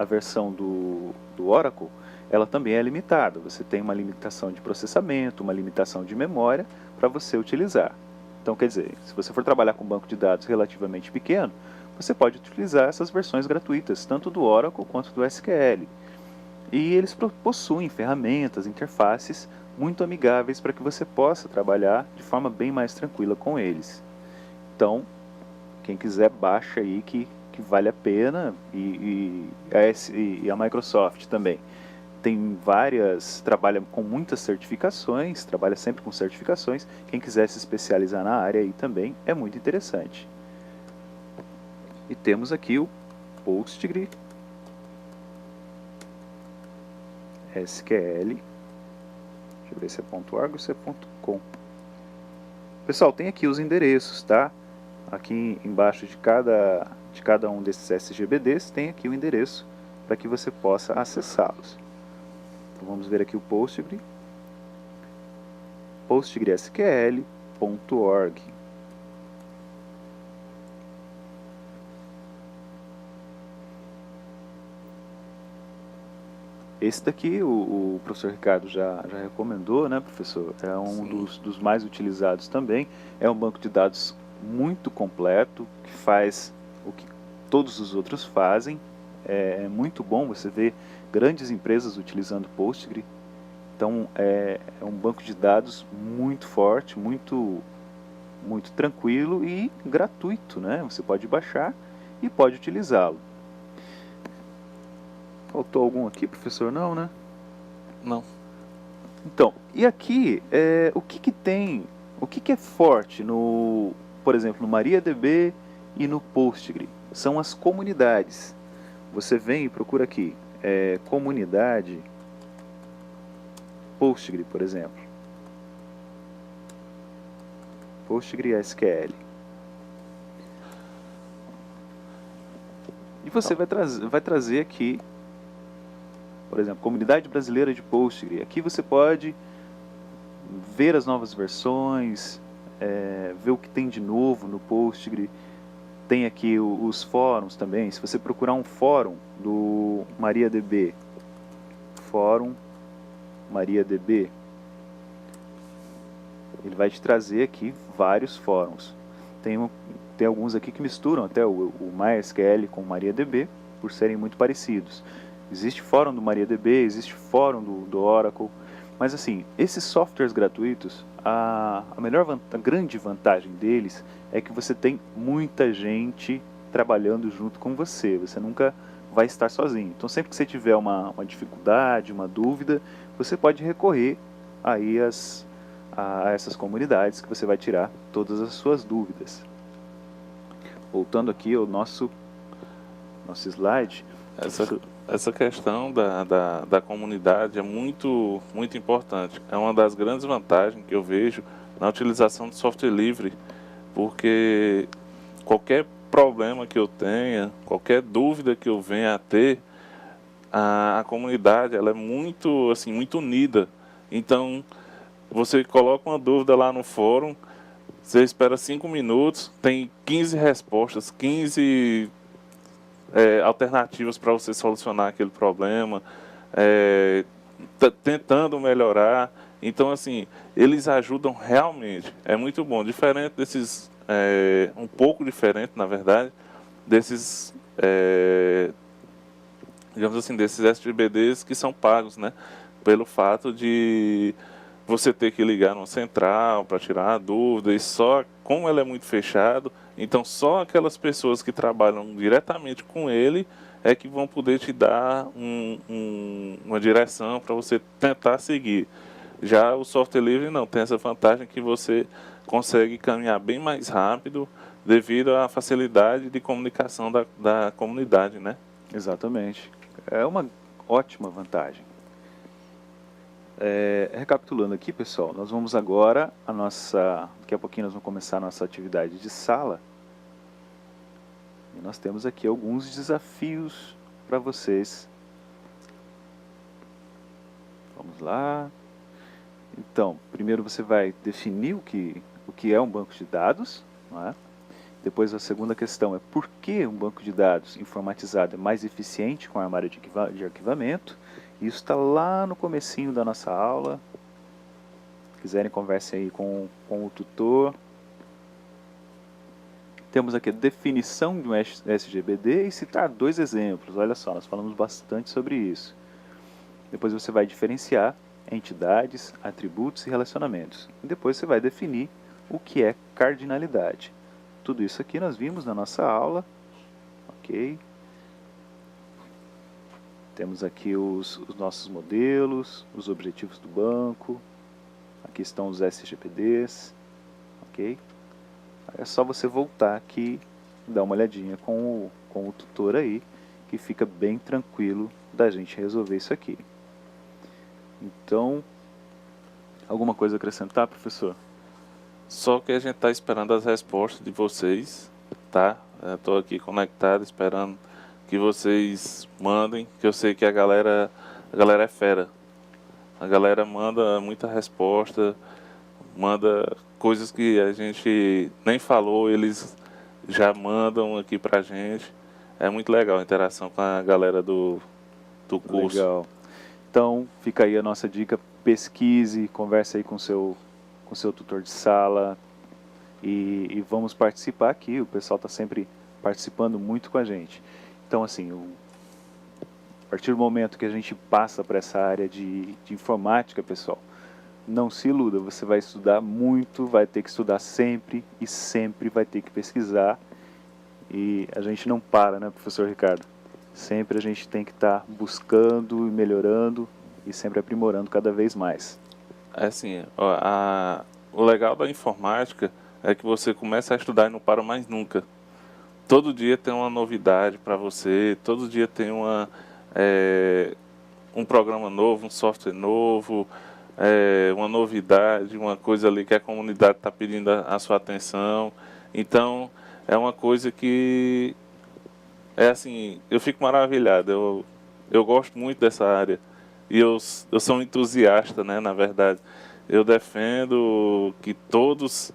versão do Oracle, ela também é limitada. Você tem uma limitação de processamento, uma limitação de memória para você utilizar. Então, quer dizer, se você for trabalhar com um banco de dados relativamente pequeno, você pode utilizar essas versões gratuitas, tanto do Oracle quanto do SQL. E eles possuem ferramentas, interfaces muito amigáveis para que você possa trabalhar de forma bem mais tranquila com eles. Então, quem quiser, baixa aí que vale a pena, e a Microsoft também. Tem trabalha com muitas certificações, trabalha sempre com certificações. Quem quiser se especializar na área aí também é muito interessante. E temos aqui o Postgre SQL. Deixa eu ver se é .org ou se é .com. Pessoal, tem aqui os endereços, tá? Aqui embaixo de cada um desses SGBDs tem aqui o endereço para que você possa acessá-los. Então vamos ver aqui o Postgre. postgresql.org. Esse daqui o professor Ricardo já recomendou, né, professor? É um dos mais utilizados também. É um banco de dados muito completo, que faz o que todos os outros fazem. É muito bom você ver grandes empresas utilizando Postgre. Então é um banco de dados muito forte, muito tranquilo e gratuito, né? Você pode baixar e pode utilizá-lo. Faltou algum aqui, professor? Não, né? Não. Então, e aqui, o que é forte por exemplo, no MariaDB e no Postgre? São as comunidades. Você vem e procura aqui, comunidade Postgre, por exemplo. Postgre SQL. E você vai trazer aqui, por exemplo, Comunidade Brasileira de Postgre. Aqui você pode ver as novas versões, ver o que tem de novo no Postgre. Tem aqui os fóruns também. Se você procurar um fórum do MariaDB, fórum MariaDB, ele vai te trazer aqui vários fóruns. Tem alguns aqui que misturam até o MySQL com o MariaDB, por serem muito parecidos. Existe fórum do MariaDB, existe fórum do Oracle, mas assim, esses softwares gratuitos, a grande vantagem deles é que você tem muita gente trabalhando junto com você, você nunca vai estar sozinho. Então sempre que você tiver uma dificuldade, uma dúvida, você pode recorrer aí a essas comunidades que você vai tirar todas as suas dúvidas. Voltando aqui ao nosso slide. Essa questão da comunidade é muito importante. É uma das grandes vantagens que eu vejo na utilização de software livre, porque qualquer problema que eu tenha, qualquer dúvida que eu venha a ter, a comunidade ela é muito unida. Então, você coloca uma dúvida lá no fórum, você espera 5 minutos, tem 15 respostas, 15 alternativas para você solucionar aquele problema, tentando melhorar. Então, assim, eles ajudam realmente. É muito bom. Diferente desses, um pouco diferente, na verdade, desses, digamos assim, desses SGBDs que são pagos, né? Pelo fato de você ter que ligar numa central para tirar a dúvida, e só, como ele é muito fechado, então só aquelas pessoas que trabalham diretamente com ele é que vão poder te dar uma direção para você tentar seguir. Já o software livre não, tem essa vantagem que você consegue caminhar bem mais rápido devido à facilidade de comunicação da comunidade, né? Exatamente. É uma ótima vantagem. Recapitulando aqui, pessoal, nós vamos agora daqui a pouquinho nós vamos começar a nossa atividade de sala. E nós temos aqui alguns desafios para vocês. Vamos lá. Então, primeiro você vai definir o que é um banco de dados, não é? Depois a segunda questão é por que um banco de dados informatizado é mais eficiente com armário de arquivamento. Isso está lá no comecinho da nossa aula. Se quiserem, conversem aí com o tutor. Temos aqui a definição de um SGBD e citar 2 exemplos. Olha só, nós falamos bastante sobre isso. Depois você vai diferenciar entidades, atributos e relacionamentos. E depois você vai definir o que é cardinalidade. Tudo isso aqui nós vimos na nossa aula. Ok. Temos aqui os nossos modelos, os objetivos do banco. Aqui estão os SGPDs. Ok. É só você voltar aqui e dar uma olhadinha com o tutor aí, que fica bem tranquilo da gente resolver isso aqui. Então, alguma coisa a acrescentar, professor? Só que a gente está esperando as respostas de vocês, tá? Estou aqui conectado, esperando que vocês mandem, que eu sei que a galera é fera. A galera manda muita resposta, manda coisas que a gente nem falou, eles já mandam aqui pra gente. É muito legal a interação com a galera do curso. Legal. Então, fica aí a nossa dica, pesquise, converse aí com seu tutor de sala e vamos participar aqui, o pessoal está sempre participando muito com a gente. Então, assim, a partir do momento que a gente passa para essa área de informática, pessoal, não se iluda, você vai estudar muito, vai ter que estudar sempre e sempre vai ter que pesquisar. E a gente não para, né, professor Ricardo? Sempre a gente tem que estar buscando e melhorando e sempre aprimorando cada vez mais. É assim, o legal da informática é que você começa a estudar e não para mais nunca. Todo dia tem uma novidade para você, todo dia tem um programa novo, um software novo, uma novidade, uma coisa ali que a comunidade está pedindo a sua atenção. Então, é uma coisa que, assim, eu fico maravilhado, eu gosto muito dessa área. E eu sou um entusiasta, né, na verdade. Eu defendo que todos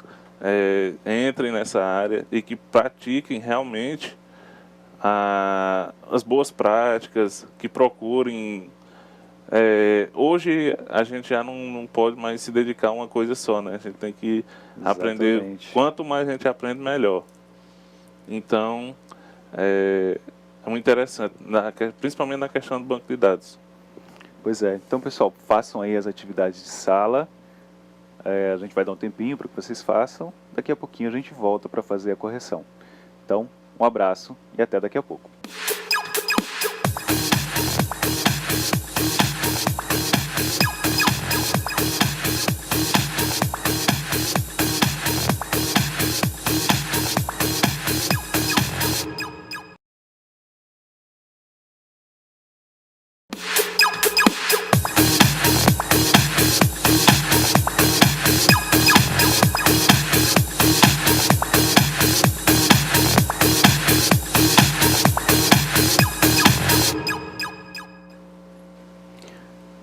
entrem nessa área e que pratiquem realmente as boas práticas, que procurem. Hoje a gente já não pode mais se dedicar a uma coisa só, né? A gente tem que aprender. Quanto mais a gente aprende, melhor. Então, é muito interessante, principalmente na questão do banco de dados. Pois é. Então, pessoal, façam aí as atividades de sala. A gente vai dar um tempinho para que vocês façam. Daqui a pouquinho a gente volta para fazer a correção. Então, um abraço e até daqui a pouco.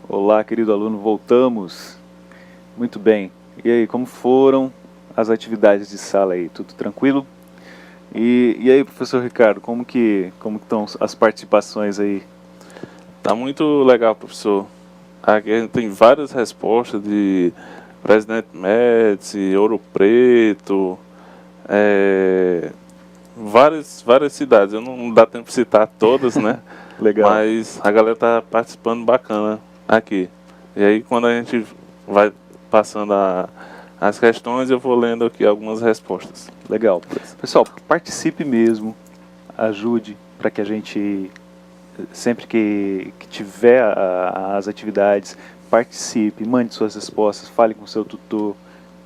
Olá, querido aluno, voltamos. Muito bem. E aí, como foram as atividades de sala aí? Tudo tranquilo? E aí, professor Ricardo, como que estão as participações aí? Tá muito legal, professor. Aqui a gente tem várias respostas de Presidente Médici, Ouro Preto, várias cidades. Eu não dá tempo de citar todas, né? Legal. Mas a galera tá participando bacana aqui. E aí quando a gente vai passando as questões, eu vou lendo aqui algumas respostas. Legal. Pessoal, participe mesmo, ajude para que a gente, sempre que tiver as atividades, participe, mande suas respostas, fale com o seu tutor,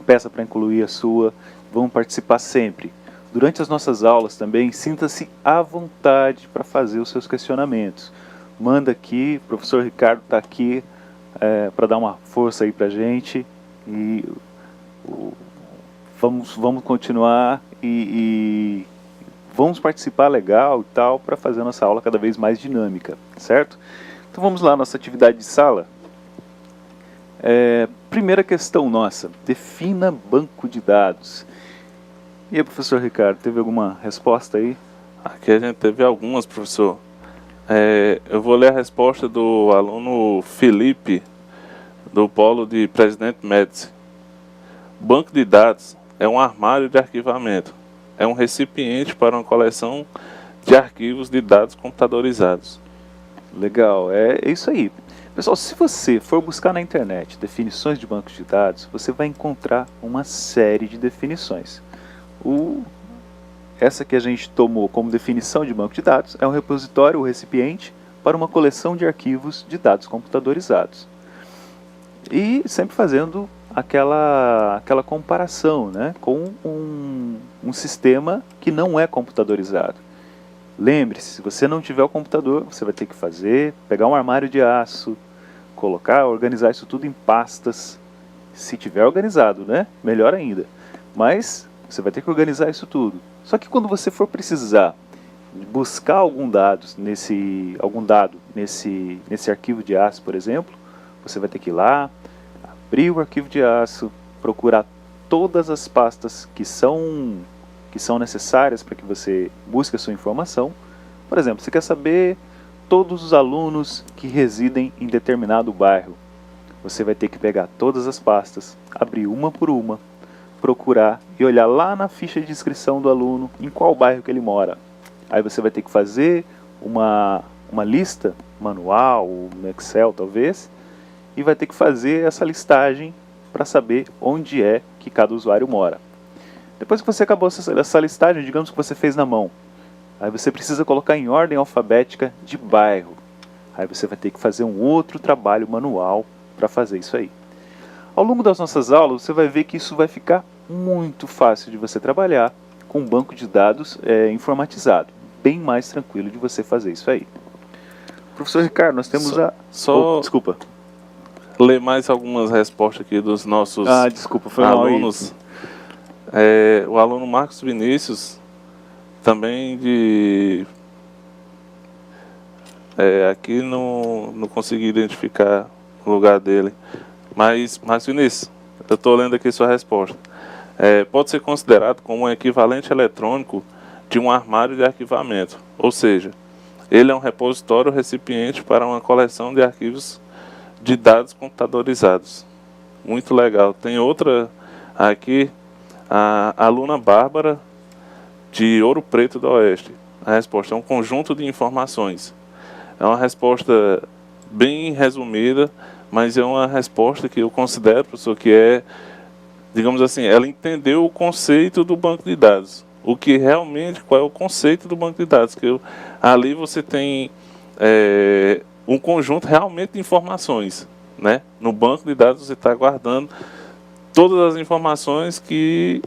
peça para incluir a sua, vamos participar sempre. Durante as nossas aulas também, sinta-se à vontade para fazer os seus questionamentos. Manda aqui, o professor Ricardo está aqui para dar uma força aí pra gente e vamos continuar e vamos participar legal e tal para fazer a nossa aula cada vez mais dinâmica, certo? Então vamos lá, nossa atividade de sala. Primeira questão nossa, defina banco de dados. E aí, professor Ricardo, teve alguma resposta aí? Aqui a gente teve algumas, professor. Eu vou ler a resposta do aluno Felipe, do Polo de Presidente Médici. Banco de dados é um armário de arquivamento. É um recipiente para uma coleção de arquivos de dados computadorizados. Legal, é isso aí. Pessoal, se você for buscar na internet definições de bancos de dados, você vai encontrar uma série de definições. Essa que a gente tomou como definição de banco de dados é um repositório ou recipiente para uma coleção de arquivos de dados computadorizados. E sempre fazendo aquela comparação, né, com um sistema que não é computadorizado. Lembre-se, se você não tiver o computador, você vai ter que pegar um armário de aço, organizar isso tudo em pastas. Se tiver organizado, né, melhor ainda. Mas você vai ter que organizar isso tudo. Só que quando você for precisar buscar algum dado nesse arquivo de aço, por exemplo, você vai ter que ir lá, abrir o arquivo de aço, procurar todas as pastas que são necessárias para que você busque a sua informação. Por exemplo, você quer saber todos os alunos que residem em determinado bairro. Você vai ter que pegar todas as pastas, abrir uma por uma, procurar e olhar lá na ficha de inscrição do aluno em qual bairro que ele mora. Aí você vai ter que fazer uma lista manual, no Excel talvez, e vai ter que fazer essa listagem para saber onde é que cada usuário mora. Depois que você acabou essa listagem, digamos que você fez na mão, aí você precisa colocar em ordem alfabética de bairro. Aí você vai ter que fazer um outro trabalho manual para fazer isso aí. Ao longo das nossas aulas, você vai ver que isso vai ficar muito fácil de você trabalhar com um banco de dados informatizado. Bem mais tranquilo de você fazer isso aí. Professor Ricardo, nós temos desculpa. Ler mais algumas respostas aqui dos nossos desculpa, foi alunos. O aluno Marcos Vinícius, também aqui não consegui identificar o lugar dele. Mas, Vinícius, eu estou lendo aqui sua resposta. Pode ser considerado como um equivalente eletrônico de um armário de arquivamento. Ou seja, ele é um repositório recipiente para uma coleção de arquivos de dados computadorizados. Muito legal. Tem outra aqui, a aluna Bárbara, de Ouro Preto do Oeste. A resposta é um conjunto de informações. É uma resposta bem resumida, mas é uma resposta que eu considero, professor, que digamos assim, ela entendeu o conceito do banco de dados. Qual é o conceito do banco de dados? Ali você tem um conjunto realmente de informações, né? No banco de dados você está guardando todas as informações que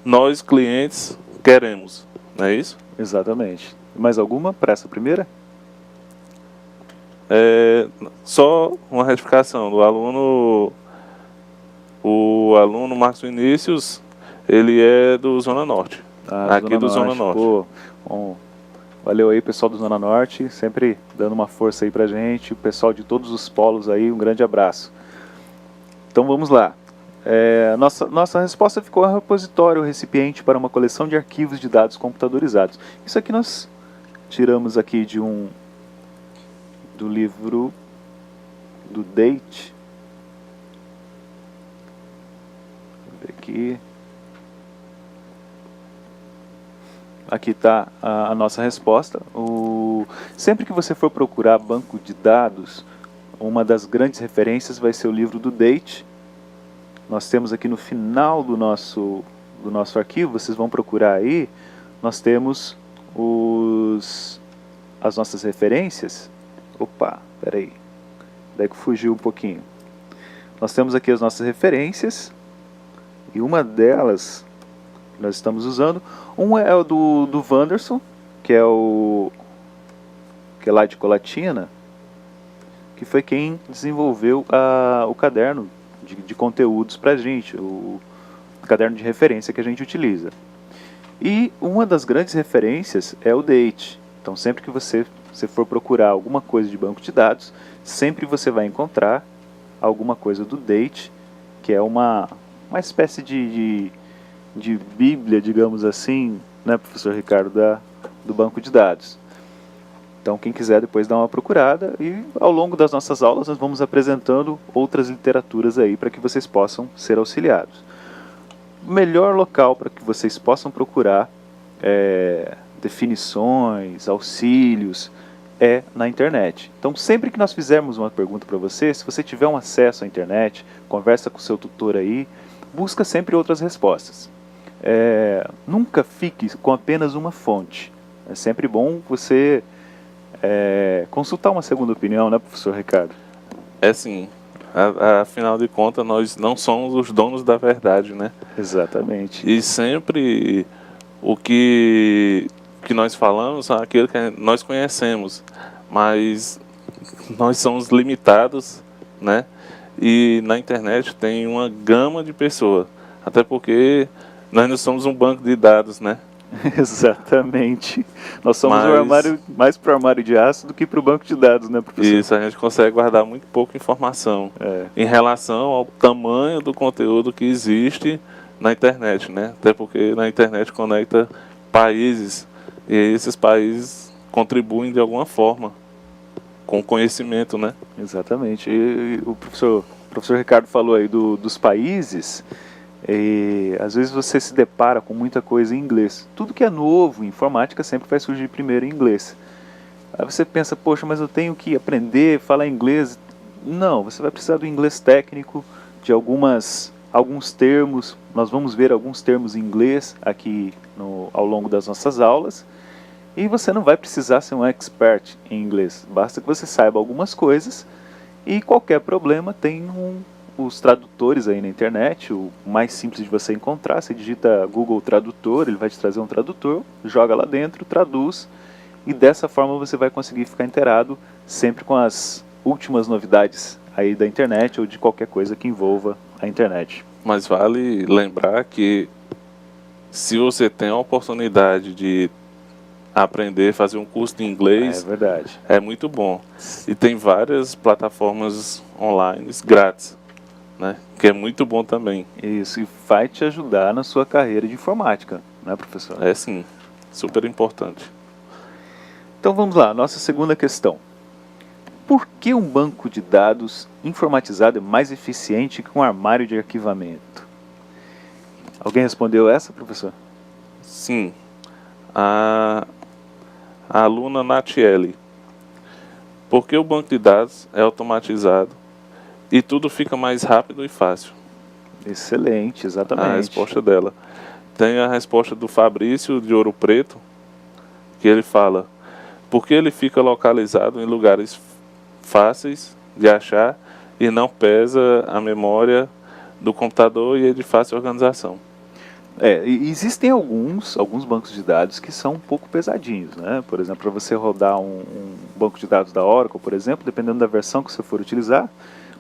nós, clientes, queremos, não é isso? Exatamente. Mais alguma para essa primeira? Só uma retificação do aluno. O aluno Marcos Vinícius, ele é do Zona Norte. Aqui do Zona Norte. Pô, bom, valeu aí, pessoal do Zona Norte, sempre dando uma força aí pra gente. O pessoal de todos os polos aí, um grande abraço. Então vamos lá. Nossa resposta ficou um repositório, recipiente para uma coleção de arquivos de dados computadorizados. Isso aqui nós tiramos aqui do livro do Date. Aqui está a nossa resposta. Sempre que você for procurar banco de dados, uma das grandes referências vai ser o livro do Date. Nós temos aqui no final do nosso arquivo, vocês vão procurar aí, nós temos as nossas referências. Opa, peraí, daí que fugiu um pouquinho. Nós temos aqui as nossas referências, e uma delas que nós estamos usando, é o do Wanderson, que é lá de Colatina, que foi quem desenvolveu o caderno de conteúdos para a gente, o caderno de referência que a gente utiliza. E uma das grandes referências é o Date. Então, sempre que você for procurar alguma coisa de banco de dados, sempre você vai encontrar alguma coisa do Date, que é uma espécie de bíblia, digamos assim, né, professor Ricardo, do banco de dados. Então, quem quiser depois dar uma procurada, e ao longo das nossas aulas nós vamos apresentando outras literaturas aí para que vocês possam ser auxiliados. O melhor local para que vocês possam procurar definições, auxílios, é na internet. Então, sempre que nós fizermos uma pergunta para você, se você tiver um acesso à internet, conversa com o seu tutor aí, busca sempre outras respostas. Nunca fique com apenas uma fonte. É sempre bom você consultar uma segunda opinião, né, professor Ricardo? É sim. Afinal de contas, nós não somos os donos da verdade, né? Exatamente. E sempre o que nós falamos é aquilo que nós conhecemos, mas nós somos limitados, né? E na internet tem uma gama de pessoas, até porque nós não somos um banco de dados, né? Exatamente. Nós somos um armário, mais para o armário de aço do que para o banco de dados, né, professor? Isso, a gente consegue guardar muito pouca informação em relação ao tamanho do conteúdo que existe na internet, né? Até porque na internet conecta países e esses países contribuem de alguma forma com conhecimento, né? Exatamente. E o professor Ricardo falou aí dos países. E às vezes você se depara com muita coisa em inglês. Tudo que é novo em informática sempre vai surgir primeiro em inglês. Aí você pensa, poxa, mas eu tenho que aprender a falar inglês. Não, você vai precisar do inglês técnico, de alguns termos. Nós vamos ver alguns termos em inglês aqui ao longo das nossas aulas. E você não vai precisar ser um expert em inglês. Basta que você saiba algumas coisas e qualquer problema tem os tradutores aí na internet. O mais simples de você encontrar, você digita Google Tradutor, ele vai te trazer um tradutor, joga lá dentro, traduz, e dessa forma você vai conseguir ficar inteirado sempre com as últimas novidades aí da internet ou de qualquer coisa que envolva a internet. Mas vale lembrar que se você tem a oportunidade de aprender, fazer um curso de inglês, é verdade, é muito bom. E tem várias plataformas online grátis, né? Que é muito bom também. Isso, e vai te ajudar na sua carreira de informática, né, professor? É sim, super importante. Então vamos lá, nossa segunda questão. Por que um banco de dados informatizado é mais eficiente que um armário de arquivamento? Alguém respondeu essa, professor? Sim, a aluna Natiele. Porque o banco de dados é automatizado e tudo fica mais rápido e fácil. Excelente, exatamente. A resposta dela. Tem a resposta do Fabrício de Ouro Preto, que ele fala: porque ele fica localizado em lugares fáceis de achar e não pesa a memória do computador e é de fácil organização. Existem alguns bancos de dados que são um pouco pesadinhos, né? Por exemplo, para você rodar um banco de dados da Oracle, por exemplo, dependendo da versão que você for utilizar,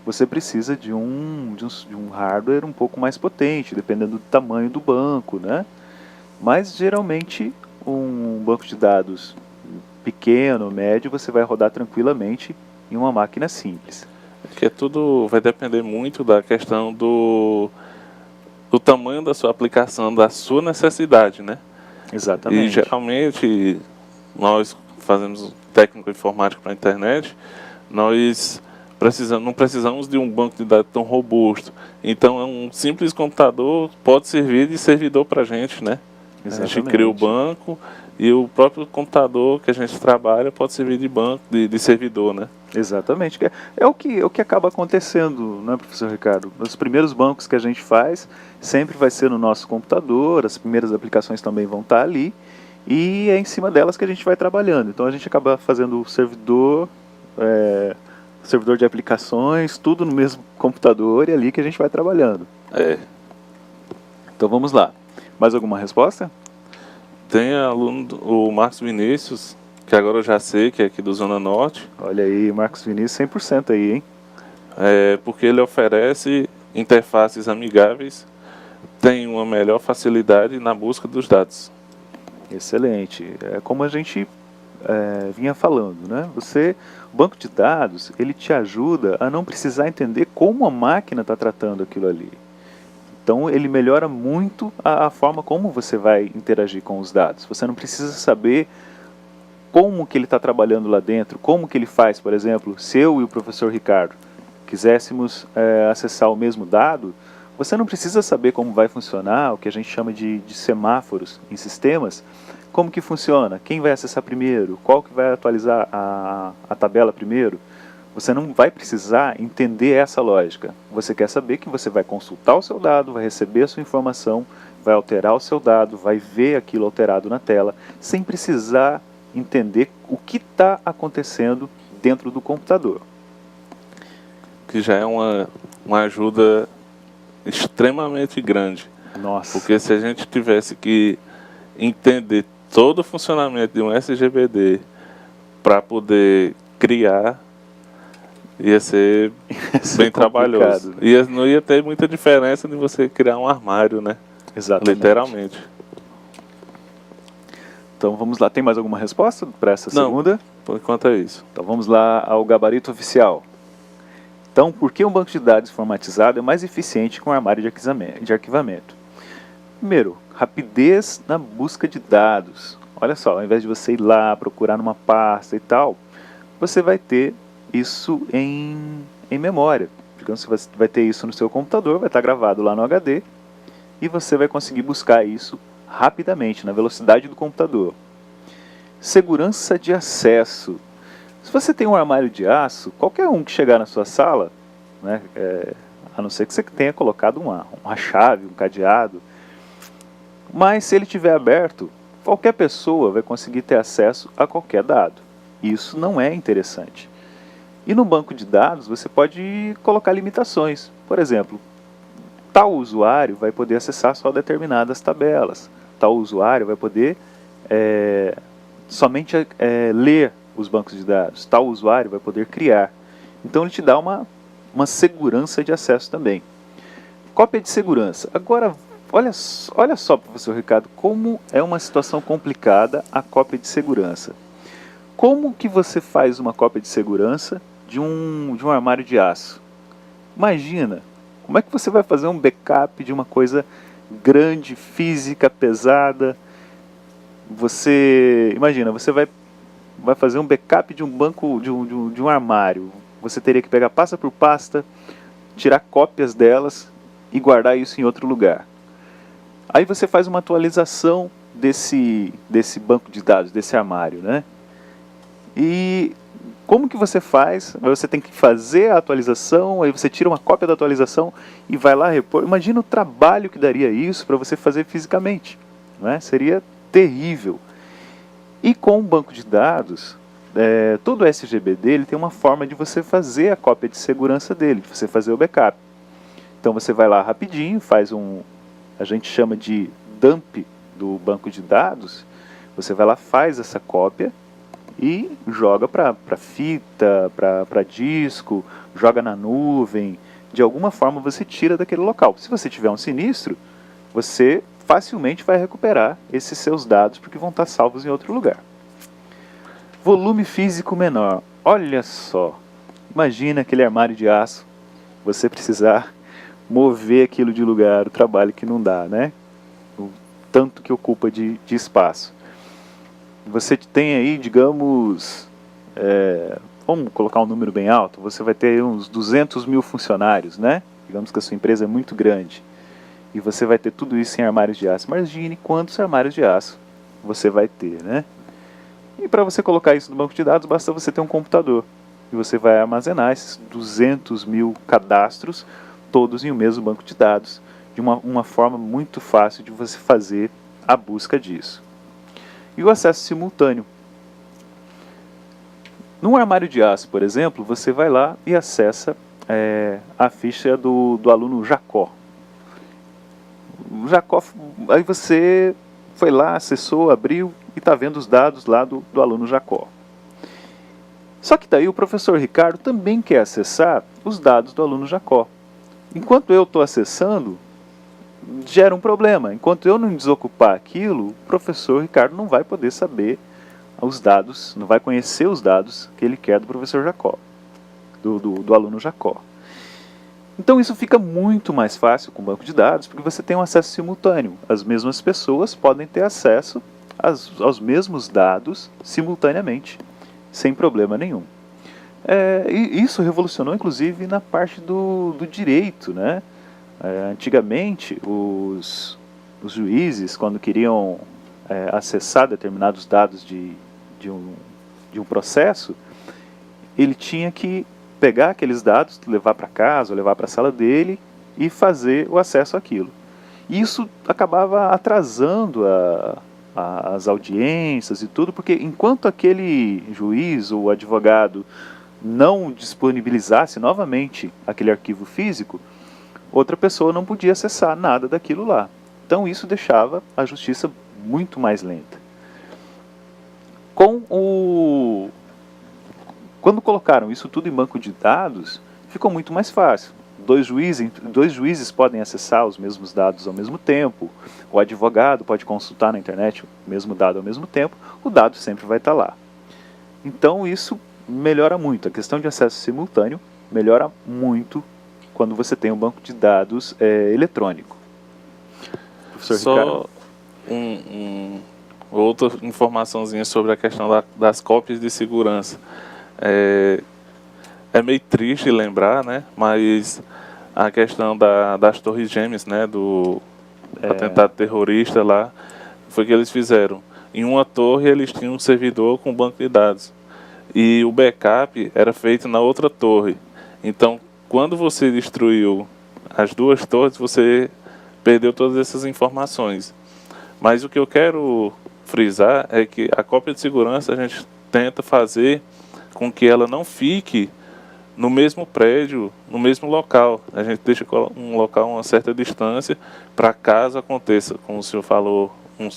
você precisa de um hardware um pouco mais potente, dependendo do tamanho do banco, né? Mas geralmente um banco de dados pequeno, médio, você vai rodar tranquilamente em uma máquina simples. Porque tudo vai depender muito da questão do tamanho da sua aplicação, da sua necessidade, né? Exatamente. E geralmente nós fazemos técnico informático para a internet, nós não precisamos de um banco de dados tão robusto. Então um simples computador pode servir de servidor para a gente, né? Exatamente. A gente cria o banco e o próprio computador que a gente trabalha pode servir de banco, de servidor, né? Exatamente. É o que acaba acontecendo, né, professor Ricardo? Os primeiros bancos que a gente faz sempre vai ser no nosso computador, as primeiras aplicações também vão estar ali, e é em cima delas que a gente vai trabalhando. Então a gente acaba fazendo o servidor de aplicações, tudo no mesmo computador, e é ali que a gente vai trabalhando. Então vamos lá. Mais alguma resposta? Tem aluno, o Marcos Vinícius, que agora eu já sei que é aqui do Zona Norte. Olha aí, Marcos Vinícius 100% aí, hein? Porque ele oferece interfaces amigáveis, tem uma melhor facilidade na busca dos dados. Excelente. É como a gente vinha falando, né? O banco de dados, ele te ajuda a não precisar entender como a máquina está tratando aquilo ali. Então, ele melhora muito a forma como você vai interagir com os dados. Você não precisa saber como que ele está trabalhando lá dentro, como que ele faz, por exemplo, se eu e o professor Ricardo quiséssemos acessar o mesmo dado, você não precisa saber como vai funcionar o que a gente chama de semáforos em sistemas, como que funciona, quem vai acessar primeiro, qual que vai atualizar a tabela primeiro. Você não vai precisar entender essa lógica. Você quer saber que você vai consultar o seu dado, vai receber a sua informação, vai alterar o seu dado, vai ver aquilo alterado na tela, sem precisar entender o que está acontecendo dentro do computador. Que já é uma ajuda extremamente grande. Nossa. Porque se a gente tivesse que entender todo o funcionamento de um SGBD para poder criar, ia ser bem trabalhoso. Não ia ter muita diferença de você criar um armário, né? Exatamente. Literalmente. Então vamos lá, tem mais alguma resposta para essa segunda? Por enquanto é isso. Então vamos lá ao gabarito oficial. Então, por que um banco de dados formatizado é mais eficiente que um armário de arquivamento? Primeiro, rapidez na busca de dados. Olha só, ao invés de você ir lá procurar numa pasta e tal, você vai ter isso em memória. Digamos que você vai ter isso no seu computador, vai estar gravado lá no HD, e você vai conseguir buscar isso rapidamente, na velocidade do computador. Segurança de acesso. Se você tem um armário de aço, qualquer um que chegar na sua sala, né, a não ser que você tenha colocado uma chave, um cadeado, mas se ele estiver aberto, qualquer pessoa vai conseguir ter acesso a qualquer dado. Isso não é interessante. E no banco de dados você pode colocar limitações. Por exemplo, tal usuário vai poder acessar só determinadas tabelas. Tal usuário vai poder somente ler os bancos de dados. Tal usuário vai poder criar. Então ele te dá uma segurança de acesso também. Cópia de segurança. Agora, olha só, professor Ricardo, como é uma situação complicada a cópia de segurança. Como que você faz uma cópia de segurança de um armário de aço? Imagina, como é que você vai fazer um backup de uma coisa grande, física, pesada? Imagina, você vai fazer um backup de um banco, de um armário. Você teria que pegar pasta por pasta, tirar cópias delas e guardar isso em outro lugar. Aí você faz uma atualização desse banco de dados, desse armário, né? E como que você faz? Você tem que fazer a atualização, aí você tira uma cópia da atualização e vai lá repor. Imagina o trabalho que daria isso para você fazer fisicamente, né? Seria terrível. E com o banco de dados, todo o SGBD ele tem uma forma de você fazer a cópia de segurança dele, de você fazer o backup. Então você vai lá rapidinho, faz a gente chama de dump do banco de dados, você vai lá, faz essa cópia e joga para fita, para disco, joga na nuvem, de alguma forma você tira daquele local. Se você tiver um sinistro, você facilmente vai recuperar esses seus dados porque vão estar salvos em outro lugar. Volume físico menor. Olha só, imagina aquele armário de aço, você precisar mover aquilo de lugar, o trabalho que não dá, né? O tanto que ocupa de espaço. Você tem aí, digamos, vamos colocar um número bem alto, você vai ter aí uns 200 mil funcionários, né? Digamos que a sua empresa é muito grande. E você vai ter tudo isso em armários de aço. Imagine quantos armários de aço você vai ter, né? E para você colocar isso no banco de dados, basta você ter um computador. E você vai armazenar esses 200 mil cadastros, todos em um mesmo banco de dados, de uma forma muito fácil de você fazer a busca disso. E o acesso simultâneo. Num armário de aço, por exemplo, você vai lá e acessa a ficha do aluno Jacó. O Jacó, aí você foi lá, acessou, abriu, e está vendo os dados lá do aluno Jacó. Só que daí o professor Ricardo também quer acessar os dados do aluno Jacó. Enquanto eu estou acessando, gera um problema. Enquanto eu não desocupar aquilo, o professor Ricardo não vai poder saber os dados, não vai conhecer os dados que ele quer do professor Jacó, do aluno Jacó. Então isso fica muito mais fácil com o banco de dados, porque você tem um acesso simultâneo. As mesmas pessoas podem ter acesso aos mesmos dados simultaneamente, sem problema nenhum. E isso revolucionou, inclusive, na parte do direito, né? Antigamente, os juízes, quando queriam acessar determinados dados de um processo, ele tinha que pegar aqueles dados, levar para casa, ou levar para a sala dele e fazer o acesso àquilo. Isso acabava atrasando as audiências e tudo, porque enquanto aquele juiz ou advogado não disponibilizasse novamente aquele arquivo físico, outra pessoa não podia acessar nada daquilo lá. Então isso deixava a justiça muito mais lenta. Quando colocaram isso tudo em banco de dados, ficou muito mais fácil. Dois juízes podem acessar os mesmos dados ao mesmo tempo, o advogado pode consultar na internet o mesmo dado ao mesmo tempo, o dado sempre vai estar lá. Então isso melhora muito, a questão de acesso simultâneo melhora muito quando você tem um banco de dados eletrônico. Professor Só Ricardo? outra informaçãozinha sobre a questão das cópias de segurança. É meio triste lembrar, né? Mas a questão das torres gêmeas, né? Do atentado terrorista lá, foi que eles fizeram. Em uma torre eles tinham um servidor com banco de dados. E o backup era feito na outra torre. Então, quando você destruiu as duas torres, você perdeu todas essas informações. Mas o que eu quero frisar é que a cópia de segurança a gente tenta fazer com que ela não fique no mesmo prédio, no mesmo local. A gente deixa um local a uma certa distância para caso aconteça, como o senhor falou,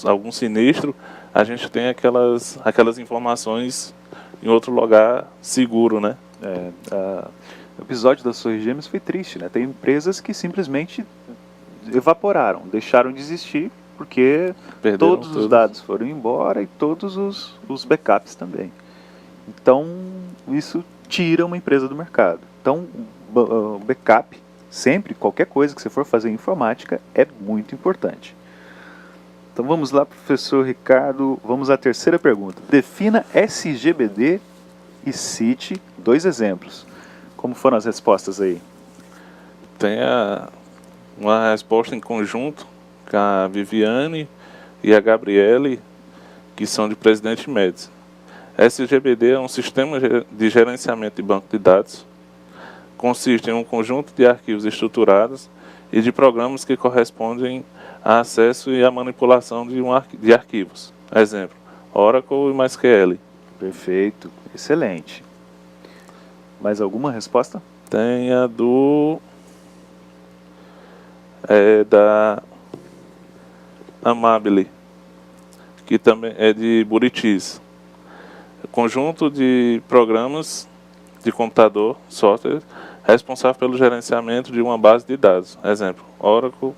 algum sinistro, a gente tem aquelas informações em outro lugar seguro, né? O episódio das torres gêmeas foi triste, né? Tem empresas que simplesmente evaporaram, deixaram de existir porque todos os dados foram embora e todos os backups também. Então, isso tira uma empresa do mercado. Então, backup, sempre, qualquer coisa que você for fazer em informática, é muito importante. Então, vamos lá, professor Ricardo, vamos à terceira pergunta. Defina SGBD e cite 2 exemplos. Como foram as respostas aí? Tem uma resposta em conjunto com a Viviane e a Gabriele, que são de Presidente Médici. SGBD é um sistema de gerenciamento de banco de dados. Consiste em um conjunto de arquivos estruturados e de programas que correspondem a acesso e a manipulação de arquivos. Exemplo, Oracle e MySQL. Perfeito, excelente. Mais alguma resposta? Tem a da Amabile, que também é de Buritis. Conjunto de programas de computador, software, responsável pelo gerenciamento de uma base de dados. Exemplo, Oracle,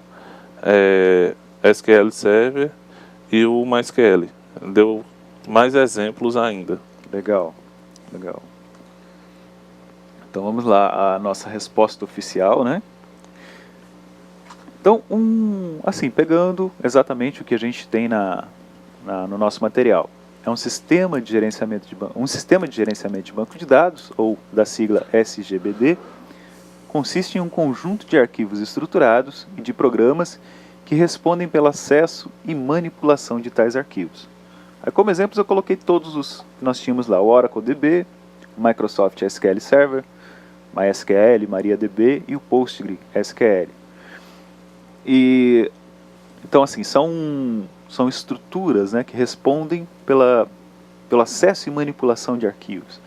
SQL Server e o MySQL. Deu mais exemplos ainda. Legal, legal. Então vamos lá, a nossa resposta oficial, né? Então, assim, pegando exatamente o que a gente tem no nosso material. É um sistema de gerenciamento de banco de dados, ou da sigla SGBD, consiste em um conjunto de arquivos estruturados e de programas que respondem pelo acesso e manipulação de tais arquivos. Aí, como exemplos, eu coloquei todos os que nós tínhamos lá, o Oracle DB, o Microsoft SQL Server, MySQL, MariaDB e o PostgreSQL. Então, assim, são estruturas, né, que respondem pelo acesso e manipulação de arquivos.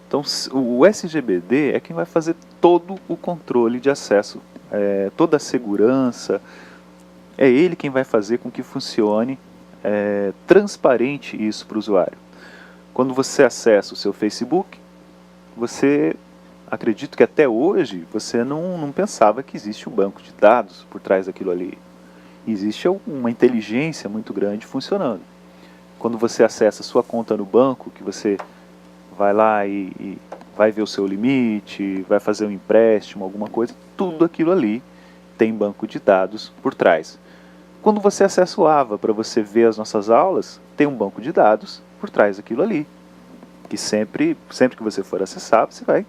Então, o SGBD é quem vai fazer todo o controle de acesso, toda a segurança. É ele quem vai fazer com que funcione transparente isso para o usuário. Quando você acessa o seu Facebook, você, acredito que até hoje, você não pensava que existe um banco de dados por trás daquilo ali. Existe uma inteligência muito grande funcionando. Quando você acessa a sua conta no banco, que você vai lá e vai ver o seu limite, vai fazer um empréstimo, alguma coisa, tudo aquilo ali tem banco de dados por trás. Quando você acessa o AVA para você ver as nossas aulas, tem um banco de dados por trás daquilo ali. Que sempre que você for acessar, você vai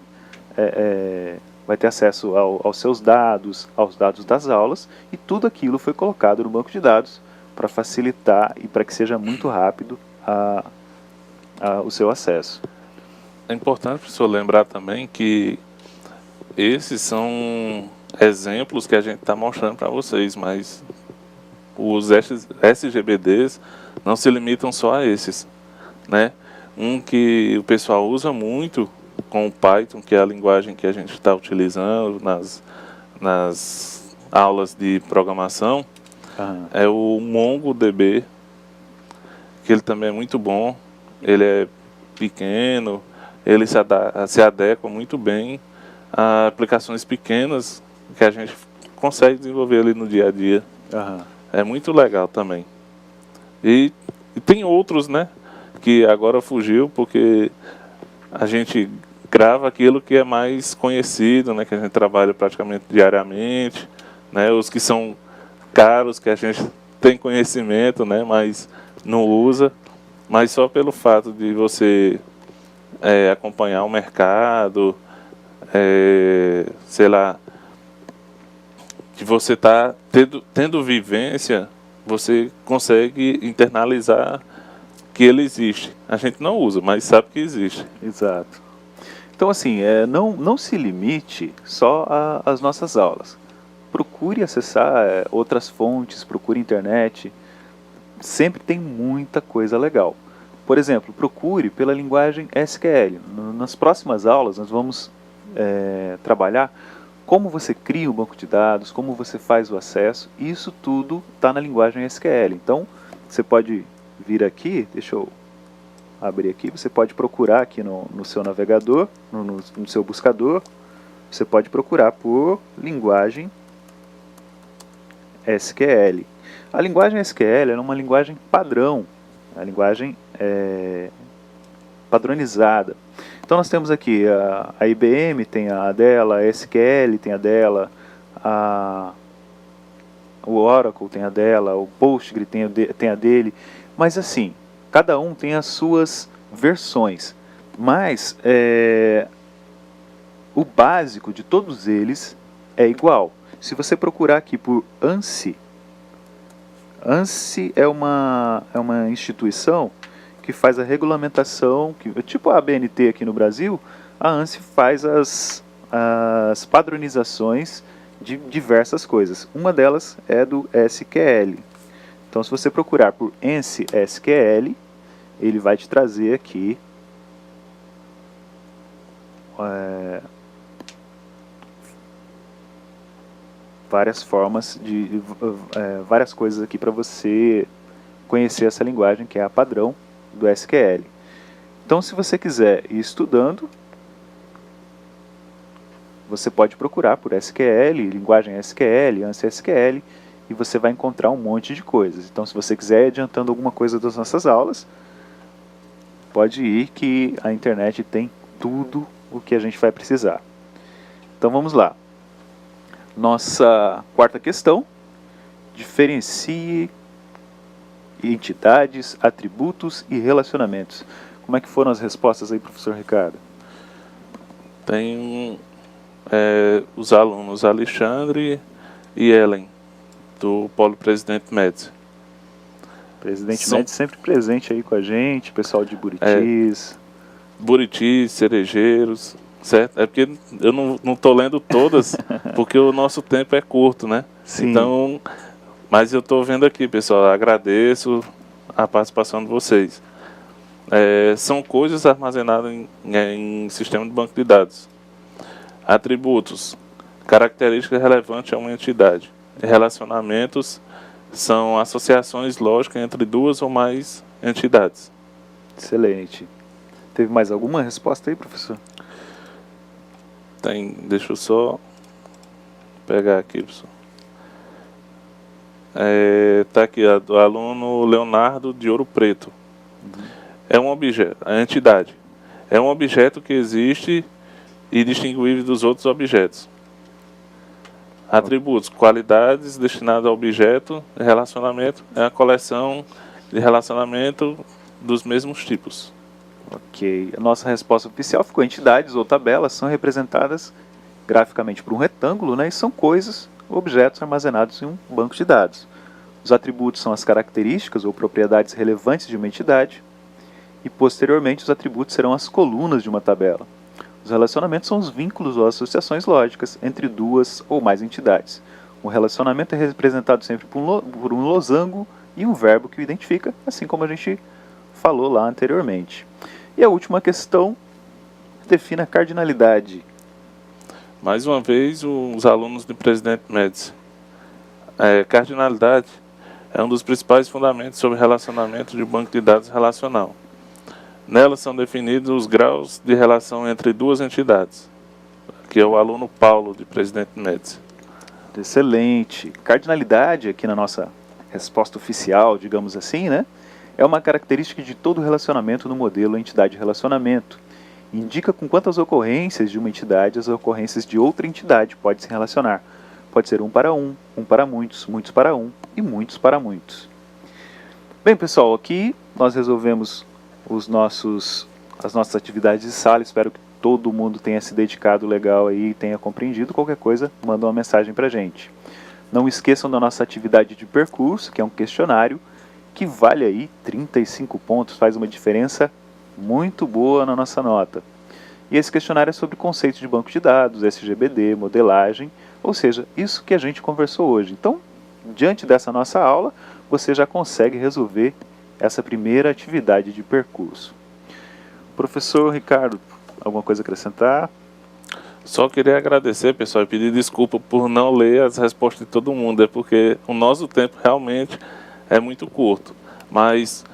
ter acesso aos seus dados, aos dados das aulas, e tudo aquilo foi colocado no banco de dados para facilitar e para que seja muito rápido o seu acesso. É importante, professor, lembrar também que esses são exemplos que a gente está mostrando para vocês, mas os SGBDs não se limitam só a esses, né? Um que o pessoal usa muito com o Python, que é a linguagem que a gente está utilizando nas aulas de programação, é o MongoDB, que ele também é muito bom, ele é pequeno, ele se adequa muito bem a aplicações pequenas que a gente consegue desenvolver ali no dia a dia. É muito legal também. E tem outros, né, que agora fugiu porque a gente grava aquilo que é mais conhecido, né, que a gente trabalha praticamente diariamente, né, os que são caros, que a gente tem conhecimento, né, mas não usa, mas só pelo fato de você acompanhar o mercado, sei lá, de você estar tendo vivência, você consegue internalizar que ele existe. A gente não usa, mas sabe que existe. Exato. Então, assim, não se limite só às nossas aulas. Procure acessar outras fontes, procure internet. Sempre tem muita coisa legal. Por exemplo, procure pela linguagem SQL. Nas próximas aulas, nós vamos trabalhar como você cria um banco de dados, como você faz o acesso. Isso tudo está na linguagem SQL. Então, você pode vir aqui, deixa eu abrir aqui, você pode procurar aqui no seu navegador, no seu buscador, você pode procurar por linguagem SQL. A linguagem SQL é uma linguagem padrão, a linguagem padronizada. Então nós temos aqui a IBM tem a dela, a SQL tem a dela, o Oracle tem a dela, o Postgre tem a dele, mas assim, cada um tem as suas versões, mas o básico de todos eles é igual. Se você procurar aqui por ANSI, ANSI é uma instituição que faz a regulamentação, tipo a ABNT aqui no Brasil, a ANSI faz as padronizações de diversas coisas. Uma delas é do SQL. Então, se você procurar por ANSI SQL, ele vai te trazer aqui várias formas várias coisas aqui para você conhecer essa linguagem que é a padrão do SQL. Então, se você quiser ir estudando, você pode procurar por SQL, linguagem SQL, ANSI SQL, e você vai encontrar um monte de coisas. Então, se você quiser ir adiantando alguma coisa das nossas aulas, pode ir que a internet tem tudo o que a gente vai precisar. Então, vamos lá. Nossa quarta questão: diferencie entidades, atributos e relacionamentos. Como é que foram as respostas aí, professor Ricardo? Tem os alunos Alexandre e Ellen, do Polo Presidente Médici. Presidente Médici sempre presente aí com a gente, pessoal de Buritis. Buritis, Cerejeiros, certo? É porque eu não estou lendo todas, porque o nosso tempo é curto, né? Sim. Então, mas eu estou vendo aqui, pessoal, agradeço a participação de vocês. São coisas armazenadas em sistema de banco de dados. Atributos: características relevantes a uma entidade. Relacionamentos: são associações lógicas entre duas ou mais entidades. Excelente. Teve mais alguma resposta aí, professor? Tem, deixa eu só pegar aqui, professor. Tá aqui, do aluno Leonardo de Ouro Preto. É um objeto, a entidade. É um objeto que existe e distinguível dos outros objetos. Atributos, qualidades destinadas ao objeto, relacionamento, é a coleção de relacionamento dos mesmos tipos. Ok. A nossa resposta oficial ficou: entidades ou tabelas são representadas graficamente por um retângulo, né, e são coisas, objetos armazenados em um banco de dados. Os atributos são as características ou propriedades relevantes de uma entidade, e posteriormente os atributos serão as colunas de uma tabela. Os relacionamentos são os vínculos ou associações lógicas entre duas ou mais entidades. O relacionamento é representado sempre por um losango e um verbo que o identifica, assim como a gente falou lá anteriormente. E a última questão: defina a cardinalidade. Mais uma vez, os alunos do Presidente Médici. Cardinalidade é um dos principais fundamentos sobre relacionamento de banco de dados relacional. Nela são definidos os graus de relação entre duas entidades, que é o aluno Paulo, de Presidente Médici. Excelente. Cardinalidade, aqui na nossa resposta oficial, digamos assim, né, é uma característica de todo relacionamento no modelo entidade-relacionamento. Indica com quantas ocorrências de uma entidade as ocorrências de outra entidade podem se relacionar. Pode ser um para muitos, muitos para um e muitos para muitos. Bem, pessoal, aqui nós resolvemos as nossas atividades de sala. Espero que todo mundo tenha se dedicado legal aí e tenha compreendido. Qualquer coisa, manda uma mensagem para a gente. Não esqueçam da nossa atividade de percurso, que é um questionário que vale aí 35 pontos, faz uma diferença muito boa na nossa nota. E esse questionário é sobre conceitos de banco de dados, SGBD, modelagem, ou seja, isso que a gente conversou hoje. Então, diante dessa nossa aula, você já consegue resolver essa primeira atividade de percurso. Professor Ricardo, alguma coisa a acrescentar? Só queria agradecer, pessoal, e pedir desculpa por não ler as respostas de todo mundo, porque o nosso tempo realmente é muito curto. Mas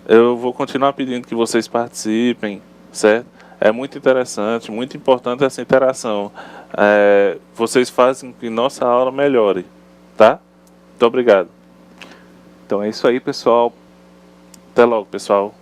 eu vou continuar pedindo que vocês participem, certo? É muito interessante, muito importante essa interação. Vocês fazem que nossa aula melhore, tá? Muito obrigado. Então é isso aí, pessoal. Até logo, pessoal.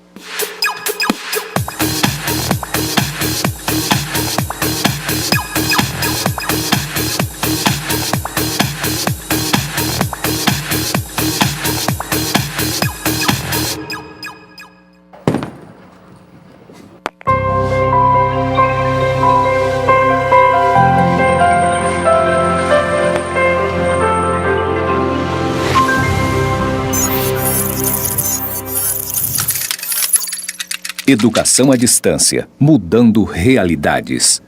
Educação à distância, mudando realidades.